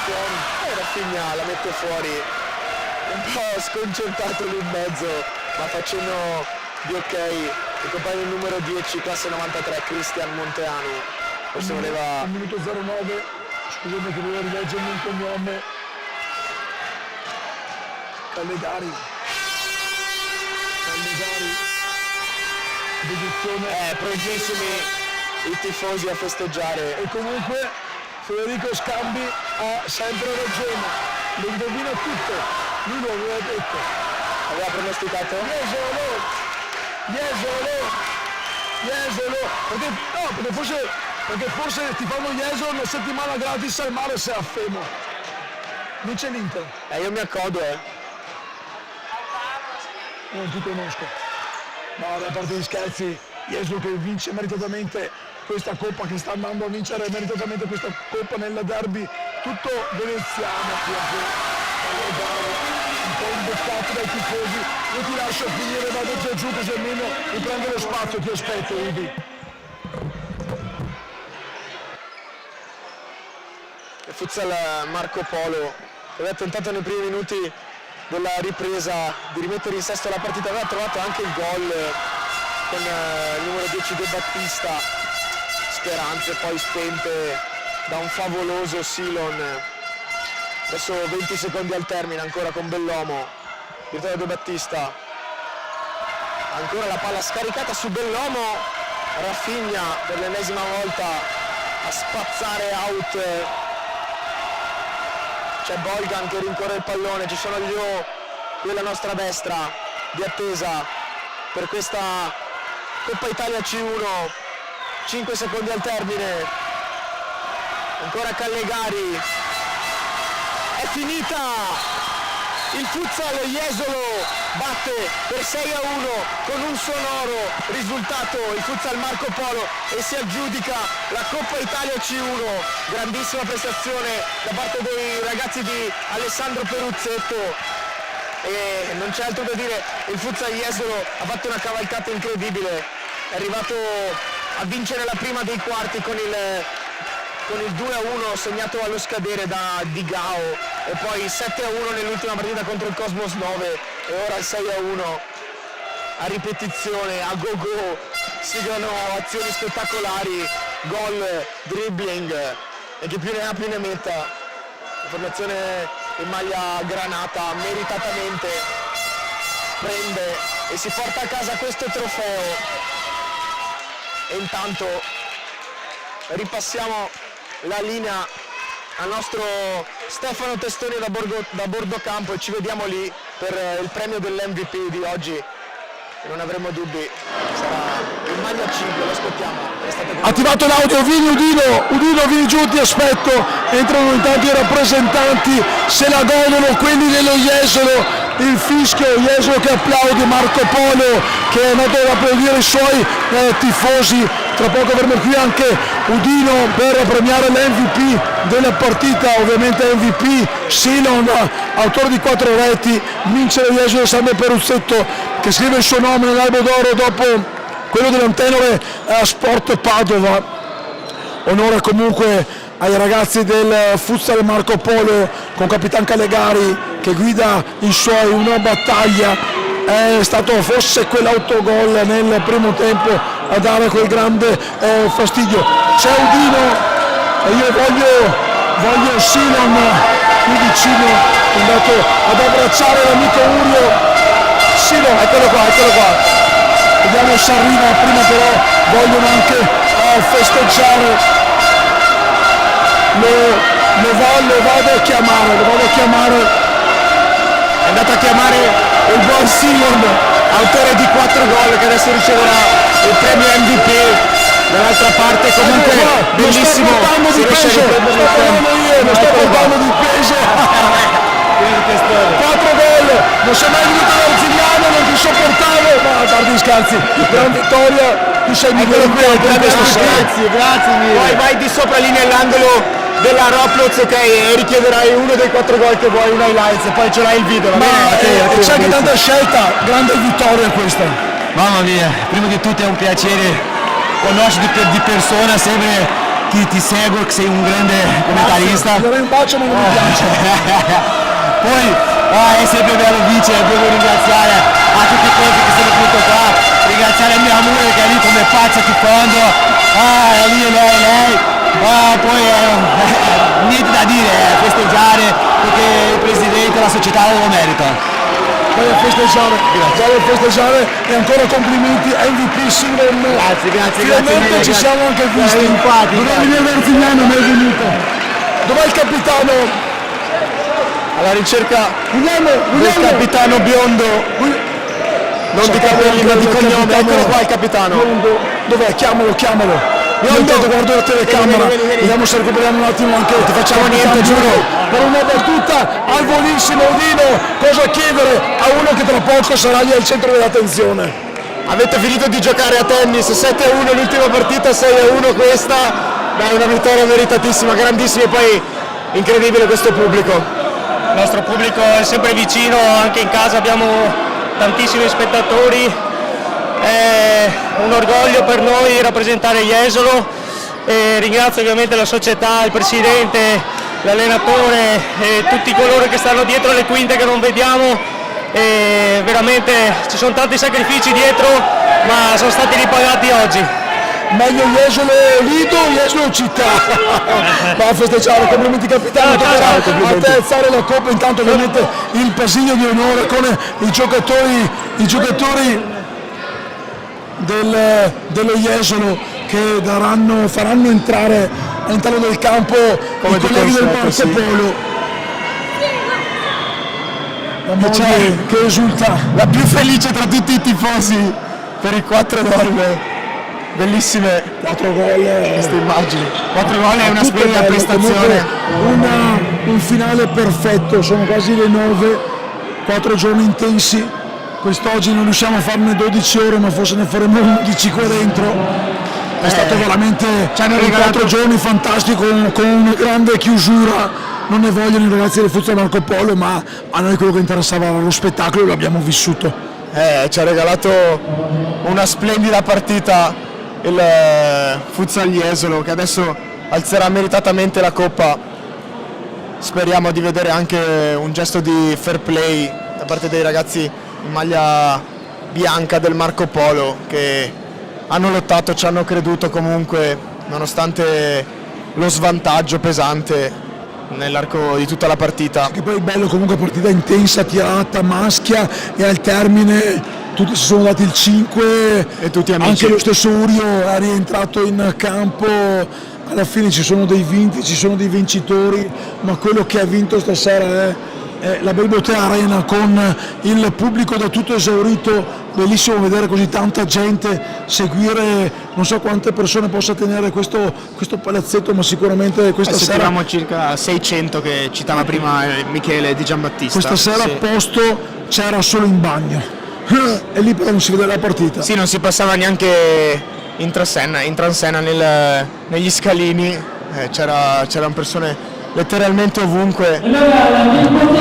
fuori. Raffigna la mette fuori, un po' sconcertato lì in mezzo, ma facendo di ok il compagno numero 10, classe 93, Cristian Monteanu. Forse voleva... Un minuto 09, scusate che volevo rileggermi il cognome. Callegari. Prontissimi i tifosi a festeggiare. E comunque Federico Scambi ha sempre ragione, lo indovina tutto, lui lo aveva detto. Aveva pronosticato? Jesolo, perché forse ti fanno Jesolo una settimana gratis al mare se a Femo. Non c'è l'Inter. Io mi accodo, Non ti conosco. No, a parte gli scherzi, Jesolo che vince meritatamente questa coppa, che sta andando a vincere meritatamente questa coppa nel derby, tutto veneziano, un po' imboccato dai tifosi. Io ti lascio finire, vado giù così almeno mi prendo lo spazio, ti aspetto, Udi. Il futsal Marco Polo aveva tentato nei primi minuti della ripresa di rimettere in sesto la partita, aveva trovato anche il gol con il numero 10 De Battista, speranze poi spente da un favoloso Silon. Adesso 20 secondi al termine, ancora con Bellomo, ritorno De Battista, ancora la palla scaricata su Bellomo, Raffigna per l'ennesima volta a spazzare out. C'è Bolgan che rincorre il pallone, ci sono gli O qui alla nostra destra di attesa per questa Coppa Italia C1. 5 secondi al termine, ancora Callegari, è finita! Il futsal Jesolo batte per 6-1 con un sonoro risultato il futsal Marco Polo e si aggiudica la Coppa Italia C1. Grandissima prestazione da parte dei ragazzi di Alessandro Peruzzetto e non c'è altro da dire, il futsal Jesolo ha fatto una cavalcata incredibile, è arrivato a vincere la prima dei quarti con il 2-1 segnato allo scadere da Di Gao e poi 7-1 nell'ultima partita contro il Cosmos 9 e ora il 6-1 a ripetizione, a go-go, seguono azioni spettacolari, gol, dribbling e chi più ne ha più ne metta. La formazione in maglia granata meritatamente prende e si porta a casa questo trofeo e intanto ripassiamo la linea al nostro Stefano Testoni da Bordocampo e ci vediamo lì per il premio dell'MVP di oggi e non avremo dubbi, sarà in maglia 5, lo aspettiamo. Attivato l'audio, vieni Udino, vieni giù, ti aspetto. Entrano intanto i rappresentanti, se la godono quelli dello Jesolo, il fischio, Jesolo che applaude, Marco Polo che è andato ad applaudire i suoi tifosi. Tra poco avremo qui anche Udino per premiare l'MVP della partita, ovviamente MVP Silon, autore di 4 reti, vince lo Jesolo Alessandro Peruzzetto che scrive il suo nome nell'albo d'oro dopo quello dell'Antenore Sport Padova. Onore comunque ai ragazzi del futsal Marco Polo con Capitan Callegari che guida i suoi, una battaglia, è stato forse quell'autogol nel primo tempo a dare quel grande fastidio. C'è Udino e io voglio Silon qui vicino, è andato ad abbracciare l'amico Urio. Silon, eccolo qua. Vediamo se arriva, prima però vogliono anche festeggiare, lo vado a chiamare, è andato a chiamare il buon Silon, autore di 4 gol che adesso riceverà il premio MVP. Dall'altra parte comunque bellissimo, si riesce a riprendere il tempo. non sto parlando di peso. 4 gol, non sei mai venuto l'Arzigliano, non ti sopportavo, ma a parte gli scherzi, gran vittoria, tu sei migliore qui in questa sera. Grazie mille. Poi vai di sopra lì nell'angolo della Roplotz, ok, e richiederai uno dei 4 gol che vuoi, un highlights, e poi ce l'hai il video, va Ma bene? c'è anche tanta scelta, grande vittoria questa. Mamma mia, prima di tutto è un piacere conoscerti di persona, sempre ti seguo, che sei un grande commentarista. Ti darei un bacio ma non mi piace. Poi è sempre bello vincere, devo ringraziare a tutti quelli che sono venuti qua, ringraziare mia moglie che è lì come pazza tifando, è lì lei, poi niente da dire, festeggiare perché il presidente e la società lo merita. Vai a festeggiare e ancora complimenti, MVP Silver. Grazie Finalmente mille, ci grazie. siamo anche visti. Dovevi venire Arzigliano, ma è venuto. Dov'è il capitano? Alla ricerca del Guglielmo. capitano biondo, non di capelli ma di cognome, eccolo qua il capitano. Biondo. Dov'è? Chiamalo. Io intanto guardo la telecamera, Vieni. vediamo se recuperiamo un attimo anche. Ti facciamo Capitano niente, giuro. Per una battuta al volissimo Dino, cosa chiedere a uno che tra poco sarà lì al centro dell'attenzione? Avete finito di giocare a tennis, 7-1 l'ultima partita, 6-1 questa, beh, una vittoria meritatissima, grandissima, e poi incredibile questo pubblico. Il nostro pubblico è sempre vicino, anche in casa abbiamo tantissimi spettatori, è un orgoglio per noi rappresentare Jesolo e ringrazio ovviamente la società, il presidente, l'allenatore e tutti coloro che stanno dietro le quinte che non vediamo, e veramente ci sono tanti sacrifici dietro ma sono stati ripagati oggi. Meglio Jesolo Lido, Jesolo città. Va a festeggiare, complimenti capitano, toccherà a te alzare la coppa, intanto ovviamente il pasillo di onore con i giocatori dello Jesolo che faranno entrare all'interno del campo i colleghi del Marco Polo. La moglie che esulta, La più felice tra tutti i tifosi per i 4 gol, bellissime 4 gol. queste immagini. 4 gol è una Tutto splendida bello, prestazione. comunque un finale perfetto, sono quasi le 9, 4 giorni intensi, quest'oggi non riusciamo a farne 12 ore ma forse ne faremo 11 qua dentro, è stato veramente ci hanno 4 regalato- giorni fantastico con una grande chiusura, non ne vogliono i ragazzi del Futsal Marco Polo ma a noi quello che interessava era lo spettacolo e l'abbiamo vissuto. Ci ha regalato una splendida partita il Futsal Jesolo, che adesso alzerà meritatamente la coppa. Speriamo di vedere anche un gesto di fair play da parte dei ragazzi in maglia bianca del Marco Polo, che hanno lottato, ci hanno creduto comunque nonostante lo svantaggio pesante nell'arco di tutta la partita. Che poi è bello, comunque partita intensa, tirata, maschia e al termine tutti si sono dati il 5 E tutti amici. Anche lo stesso Urio è rientrato in campo, alla fine ci sono dei vinti, ci sono dei vincitori, ma quello che ha vinto stasera è la Belbotea Arena con il pubblico da tutto esaurito. Bellissimo vedere così tanta gente, seguire, non so quante persone possa tenere questo palazzetto, ma sicuramente questa sera Sentivamo circa 600 che citava prima Michele Di Giambattista. questa sera Sì. posto c'era solo in bagno e lì però non si vede la partita. Sì, non si passava neanche in transenne negli scalini, c'erano persone letteralmente ovunque.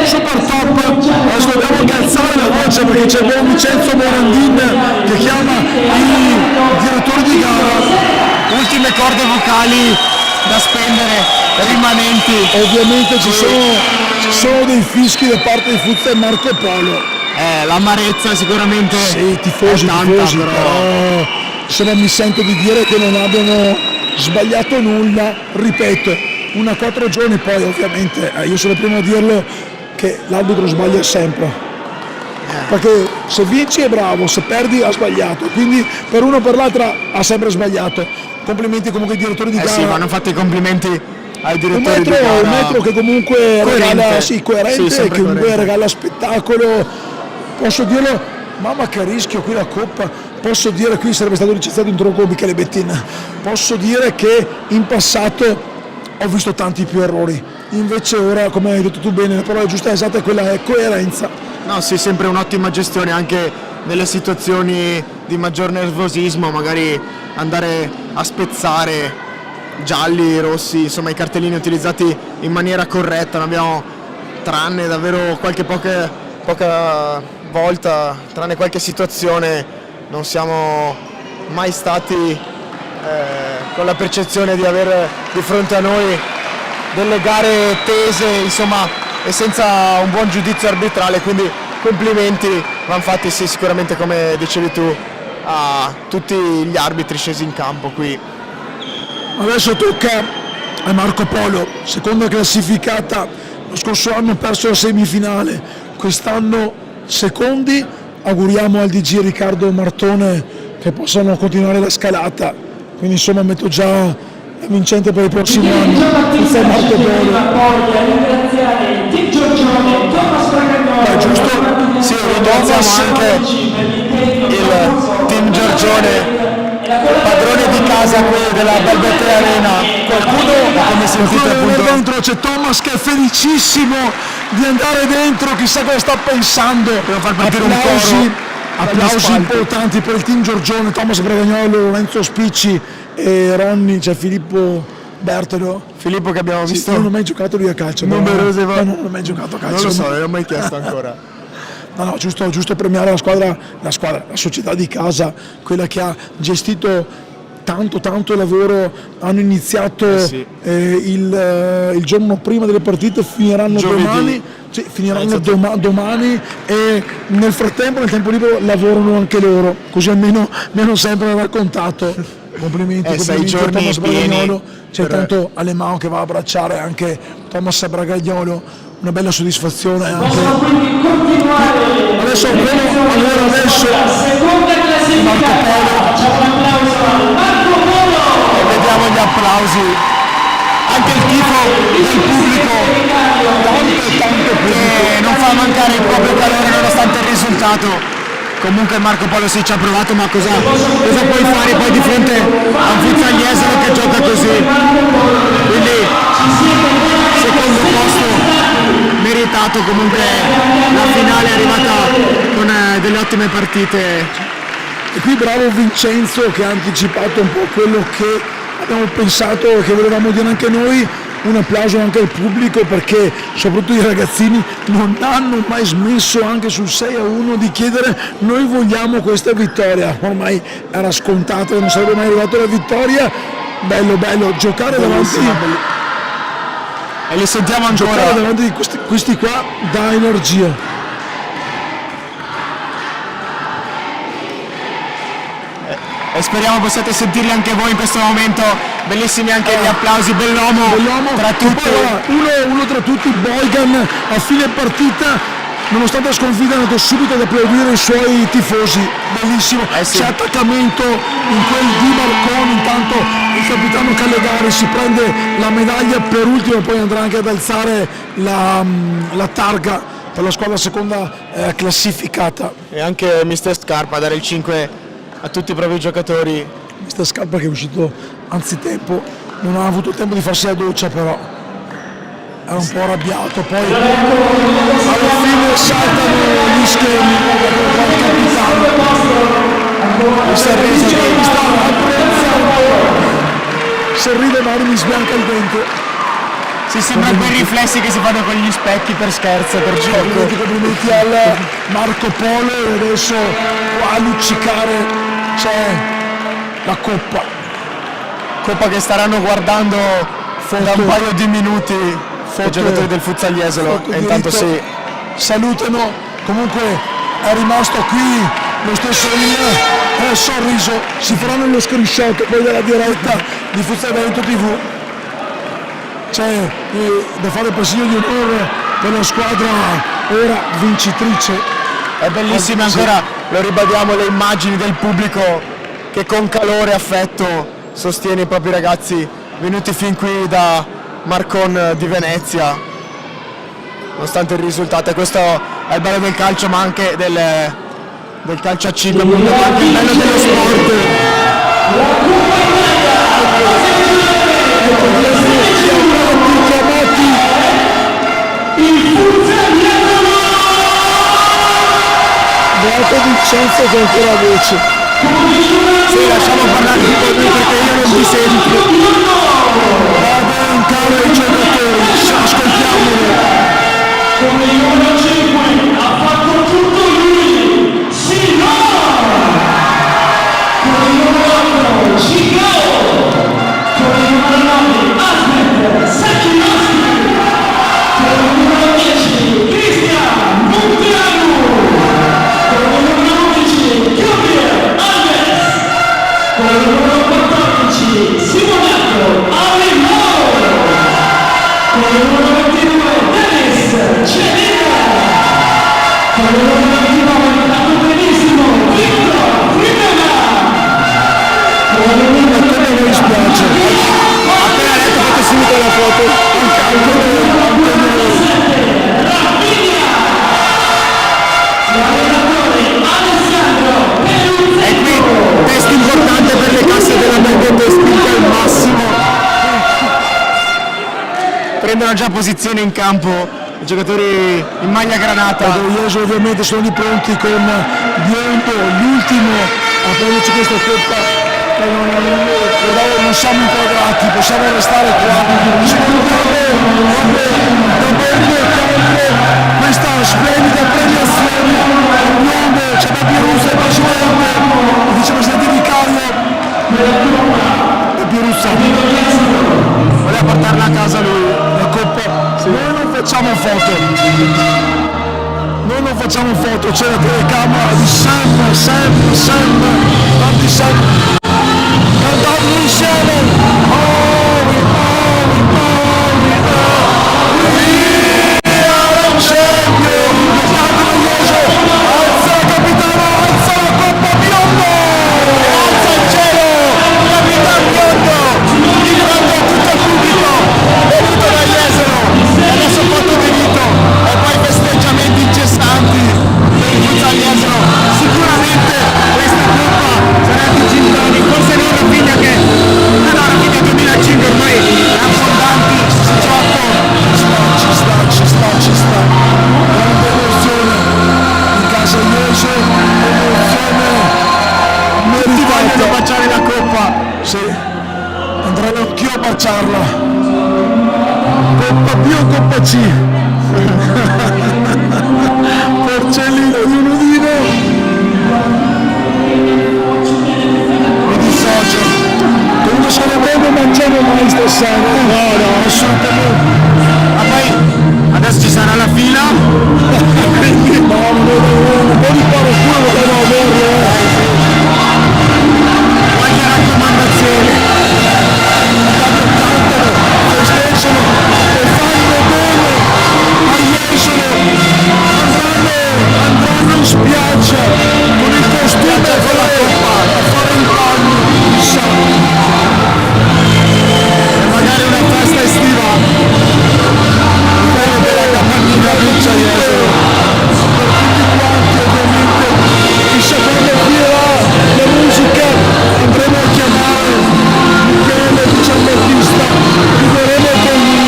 Super top, adesso dobbiamo anche alzare la voce perché c'è il buon Vincenzo Morandin che chiama i direttori di gara. Ultime corde vocali da spendere, rimanenti. Ovviamente ci sono dei fischi da parte di Futsal Marco Polo. L'amarezza sicuramente Sì, tifosi, è tanta, tifosi, però però insomma mi sento di dire che non abbiano sbagliato nulla, ripeto, una 4 giorni poi ovviamente, io sono il primo a dirlo, che l'arbitro sbaglia sempre, perché se vinci è bravo, se perdi ha sbagliato, quindi per uno o per l'altra ha sempre sbagliato. Complimenti comunque ai direttori di gara. sì, vanno fatti i complimenti ai Un direttori di gara. metro che comunque Coerente. regala, sì, coerente, Sì, sempre che comunque coerente. regala spettacolo. Posso dirlo, mamma che rischio qui la coppa, posso dire qui sarebbe stato licenziato un tronco Michele Bettina, posso dire che in passato ho visto tanti più errori, invece ora, come hai detto tu bene, la parola giusta e esatta è quella, è coerenza. No, sì, sempre un'ottima gestione anche nelle situazioni di maggior nervosismo, magari andare a spezzare gialli, rossi, insomma i cartellini utilizzati in maniera corretta. Non abbiamo, tranne davvero poca volta, tranne qualche situazione, non siamo mai stati con la percezione di avere di fronte a noi delle gare tese, insomma, e senza un buon giudizio arbitrale, quindi complimenti vanno fatti, sì, sicuramente, come dicevi tu, a tutti gli arbitri scesi in campo qui. Adesso tocca a Marco Polo, seconda classificata, lo scorso anno ha perso la semifinale, quest'anno secondi. Auguriamo al DG Riccardo Martone che possano continuare la scalata, quindi insomma metto già la vincente per i prossimi anni. Questo è Marco Polo. Beh, giusto? Sì, ringraziamo anche il team Giorgione, padrone di casa qui della Belvedere Arena. Qualcuno, come sentite appunto, dentro c'è Thomas che è felicissimo di andare dentro, chissà cosa sta pensando. Devo far partire un Applausi importanti per il team Giorgione, Thomas Bragagnolo, Lorenzo Spicci e Ronny, c'è Filippo Bertolo. Filippo che abbiamo visto. Io non ho mai giocato lui a calcio. Numerose volte. Non ho mai giocato a calcio. Non lo so, non l'ho mai chiesto ancora. No, giusto premiare la società di casa, quella che ha gestito tanto lavoro. Hanno iniziato il giorno prima delle partite, finiranno Giovedì. domani e nel frattempo, nel tempo libero, lavorano anche loro, così almeno mi hanno sempre raccontato. Complimenti 6 a Thomas giorni Bragagnolo, c'è per- tanto Alemão che va a abbracciare anche Thomas Bragagnolo, una bella soddisfazione anche. Adesso Marco Polo, E vediamo gli applausi, anche il tifo del pubblico che non fa mancare il proprio calore nonostante il risultato. Comunque Marco Polo sì, ci ha provato, ma cosa puoi fare poi di fronte a un Fuzzagliesero che gioca così? Quindi secondo posto meritato. Comunque la finale è arrivata con delle ottime partite. e qui bravo Vincenzo che ha anticipato un po' quello che abbiamo pensato e che volevamo dire anche noi. Un applauso anche al pubblico, perché soprattutto i ragazzini non hanno mai smesso anche sul 6-1 di chiedere: noi vogliamo questa vittoria. Ormai era scontato che non sarebbe mai arrivato la vittoria. Bello giocare davanti, E li sentiamo ancora. giocare davanti di questi qua dà energia. E speriamo possiate sentirli anche voi in questo momento. Bellissimi anche gli applausi, bell'uomo tra tutti. Uno tra tutti, Boygan a fine partita, nonostante la sconfitta, è andato subito ad applaudire i suoi tifosi. Bellissimo, Sì. c'è attaccamento in quel di Marconi. Intanto il capitano Callegari si prende la medaglia per ultimo, poi andrà anche ad alzare la targa per la squadra seconda classificata. E anche Mister Scarpa a dare il 5 a tutti i propri giocatori. Mister Scarpa che è uscito anzitempo, non ha avuto tempo di farsi la doccia, però era un po' arrabbiato. Poi alla fine saltano gli schemi del capitano. Si sta apprezzando, sorride ma mi sbianca il dente. Si sembra quei riflessi che si fanno con gli specchi per scherzo, per gioco. Complimenti al Marco Polo, e adesso qua a luccicare c'è la coppa. Coppa che staranno guardando da un paio di minuti i giocatori del Fuzzagliesolo. E intanto sì, salutano. Comunque è rimasto qui lo stesso sorriso. Si faranno lo screenshot poi della diretta di Fuzzalletto TV. C'è da fare il passaggio di onore per la squadra ora vincitrice. è bellissimo ancora, lo ribadiamo, le immagini del pubblico che con calore e affetto sostiene i propri ragazzi venuti fin qui da Marcon di Venezia, nonostante il risultato. E questo è il bello del calcio, ma anche del calcio a 5, anche il bello dello sport. Chiamati Beato Vincenzo che ancora voce. Sì, lasciamo parlare di voi perché io non vi sento. Vado in calo ai giocatori, ascoltiamolo. Come il numero 5 ha fatto tutto lui, Sinora! Come il numero 8, Chicago! Come il numero 9, Ahmed Sakinowski! Come il numero 10, Cristian Monteanu! Come il numero 11, Gabriel Alves! Come il numero 14, Simonato Alimoro! Come il numero 22, Dennis Cedina! Come il numero 29, andato benissimo, Victor Primera! Come il numero 30, Mi dispiace. Appena letto fate subito la foto. Rafinha! L'allenatore Alessandro Peruzzi! E qui test importante per le casse della Benedetto, spinta al massimo. Prendono già posizione in campo i giocatori in maglia granata. Gli Ieso ovviamente sono lì pronti con Biondo, l'ultimo a prenderci questa coppa. Non siamo inquadrati, possiamo restare qua. Questa splendida premiazione. Biondo, c'è da Piruzza e Presidente, il vicepresidente di Caglio. Piruzza voleva portarla a casa lui, la coppa. Noi non facciamo foto. Noi non facciamo foto, c'è la telecamera di Sam, tanti Sam, cantando insieme. Alza capitano, alza la coppa Biondo! Alza il cielo, capitano Biondo! Gridando a tutto il pubblico, venuto da Jesolo, e adesso fatto diritto, e poi festeggiamenti incessanti per il futsal Jesolo. Sicuramente questa coppa sarà di Gintoni, forse non Rafinha che Rafinha 2005 ormai è abbondanti, si gioca, ci sta, grande emozione in casa Jesolo, emozione meritata. Ti vogliono baciare la coppa? Sì, andrò anch'io a baciarla. Coppa B o Coppa C? Porcellino di un udino. Mi dissocio. Quando se ne beve mangiamo mai stasera? No, assolutamente. Ma poi adesso ci sarà la fila. Un po' di qualcuno poteva averlo. Qualche raccomandazione. Festeggiano e fanno bene a Jesolo, andranno in spiaggia con il costume e con la coppa a fare il bagno, chissà, E magari una festa estiva. bene della capanina vince a Jesolo, per tutti quanti ovviamente, chissà quando finirà la musica, andremo a chiamare Michele Giambattista, vivremo con lui.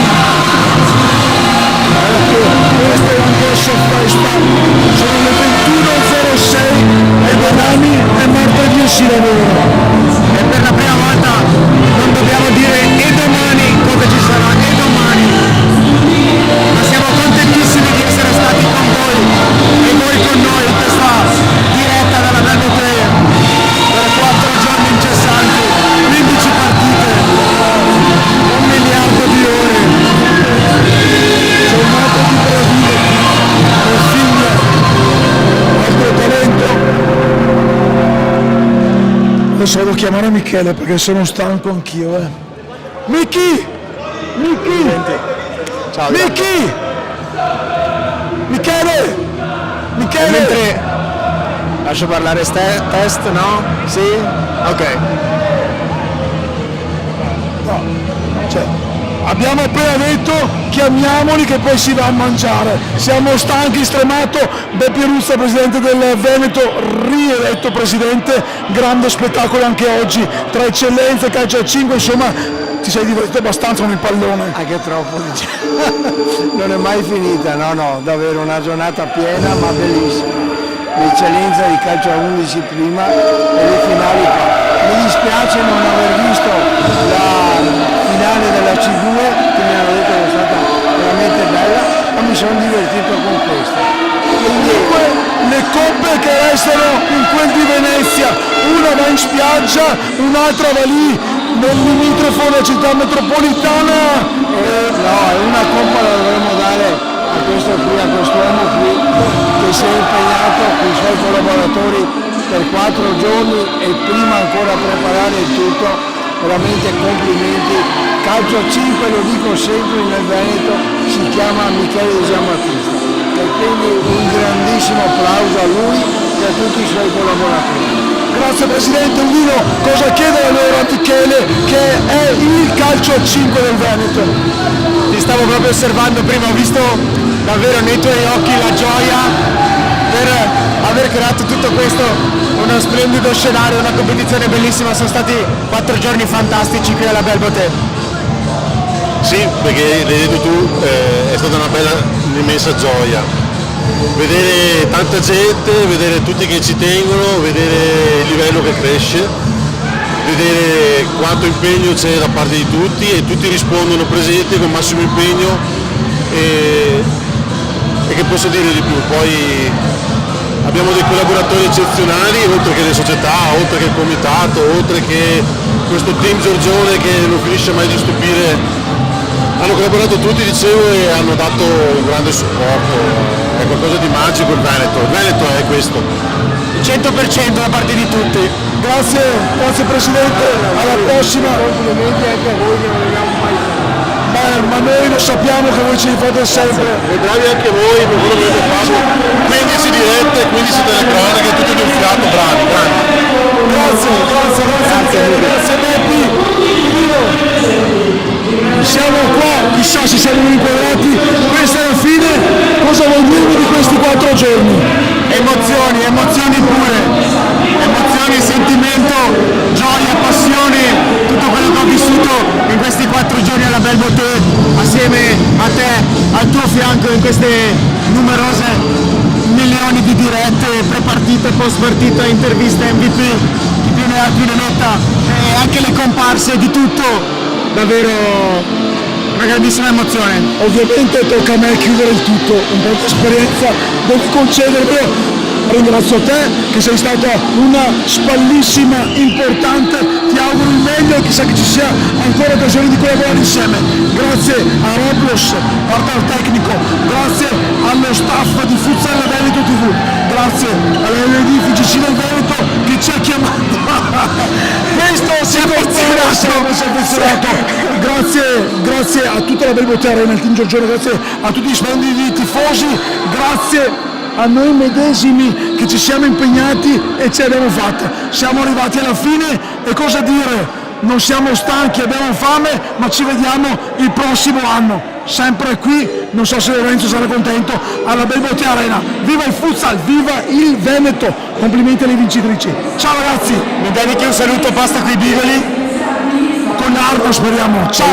Questa è anche festa, sono le 21.06 e domani è martedì si lavora. E per la prima volta non dobbiamo dire e domani cosa ci sarà, e domani. Ma siamo contentissimi di essere stati con voi e voi con noi in questa diretta dalla Bello Player per 4 giorni incessanti, 15 partite, 1 miliardo di ore. Giornata di Brasile, figlia, altro talento. Adesso vado a chiamare Michele perché sono stanco anch'io. Miki! Ciao. Michele! Mentre lascio parlare test, no? Sì? Ok. Cioè, abbiamo appena detto chiamiamoli che poi si va a mangiare. Siamo stanchi, stremato. Beppe Ruzza, presidente del Veneto, rieletto presidente, grande spettacolo anche oggi, tra eccellenze, calcio a 5, insomma ti sei divertito abbastanza con il pallone? Anche troppo, diciamo. Non è mai finita, no, davvero una giornata piena ma bellissima. L'eccellenza di calcio a 11 prima e le finali qua. Mi dispiace non aver visto la finale della C2, che mi hanno detto che è stata veramente bella, ma mi sono divertito con questa. Comunque le coppe che restano in quel di Venezia, una va in spiaggia, un'altra va lì nel limitrofo della città metropolitana. No, una coppa la dovremmo dare a quest'uomo qui che si è impegnato con i suoi collaboratori per 4 giorni e prima ancora preparare il tutto. Veramente complimenti. Calcio 5, lo dico sempre, nel Veneto si chiama Michele De Giambattista, e quindi un grandissimo applauso a lui e a tutti i suoi collaboratori. Grazie Presidente. Udino, cosa chiede allora a Michele, che è il calcio 5 del Veneto? Ti stavo proprio osservando prima, ho visto davvero nei tuoi occhi la gioia per aver creato tutto questo, uno splendido scenario, una competizione bellissima. Sono stati 4 giorni fantastici qui alla Belbote. Sì, perché l'hai detto tu, è stata una bella, un'immensa gioia. Vedere tanta gente, vedere tutti che ci tengono, vedere il livello che cresce, vedere quanto impegno c'è da parte di tutti e tutti rispondono presenti con massimo impegno e che posso dire di più. Poi abbiamo dei collaboratori eccezionali, oltre che le società, oltre che il comitato, oltre che questo team Giorgione che non finisce mai di stupire. Hanno collaborato tutti, dicevo, e hanno dato un grande supporto. È qualcosa di magico il Veneto. Il Veneto è questo. 100% da parte di tutti. Grazie Presidente, alla prossima. Complimenti anche a voi che non abbiamo mai fatto. Ma noi lo sappiamo che voi ce li fate sempre. E bravi anche voi per quello che avete fatto. 15 dirette, 15 telecronache, tutti di un fiato, bravi. Grazie Beppi. Siamo qua, chissà se siamo inquadrati, questa è la fine. Cosa vuol dirmi di questi 4 giorni? Emozioni pure, emozioni, sentimento, gioia, passione, tutto quello che ho vissuto in questi 4 giorni alla Belbote assieme a te, al tuo fianco in queste numerose milioni di dirette, pre-partita, post-partita, interviste, MVP, chi più ne ha più ne metta, e anche le comparse di tutto, davvero una grandissima emozione. Ovviamente tocca a me chiudere il tutto, un po' di esperienza devi concedermelo. Ringrazio te che sei stata una spallissima importante, ti auguro il meglio e chissà che ci sia ancora occasione di collaborare insieme. Grazie a Roblos, parte al tecnico, grazie allo staff di Futsal Veneto TV, grazie all'LD FGC del Veneto che ci ha chiamato. Questo si è affezionato. Grazie a tutta la Belbote Arena, il team Giorgione, grazie a tutti gli splendidi tifosi, grazie a noi medesimi che ci siamo impegnati e ce l'abbiamo fatta. Siamo arrivati alla fine e cosa dire? Non siamo stanchi, abbiamo fame, ma ci vediamo il prossimo anno. Sempre qui, non so se Lorenzo sarà contento, alla Belbote Arena. Viva il futsal, viva il Veneto. Complimenti alle vincitrici. Ciao ragazzi. Mi dedichi un saluto, pasta coi bigoli? Con Arno speriamo. Ciao.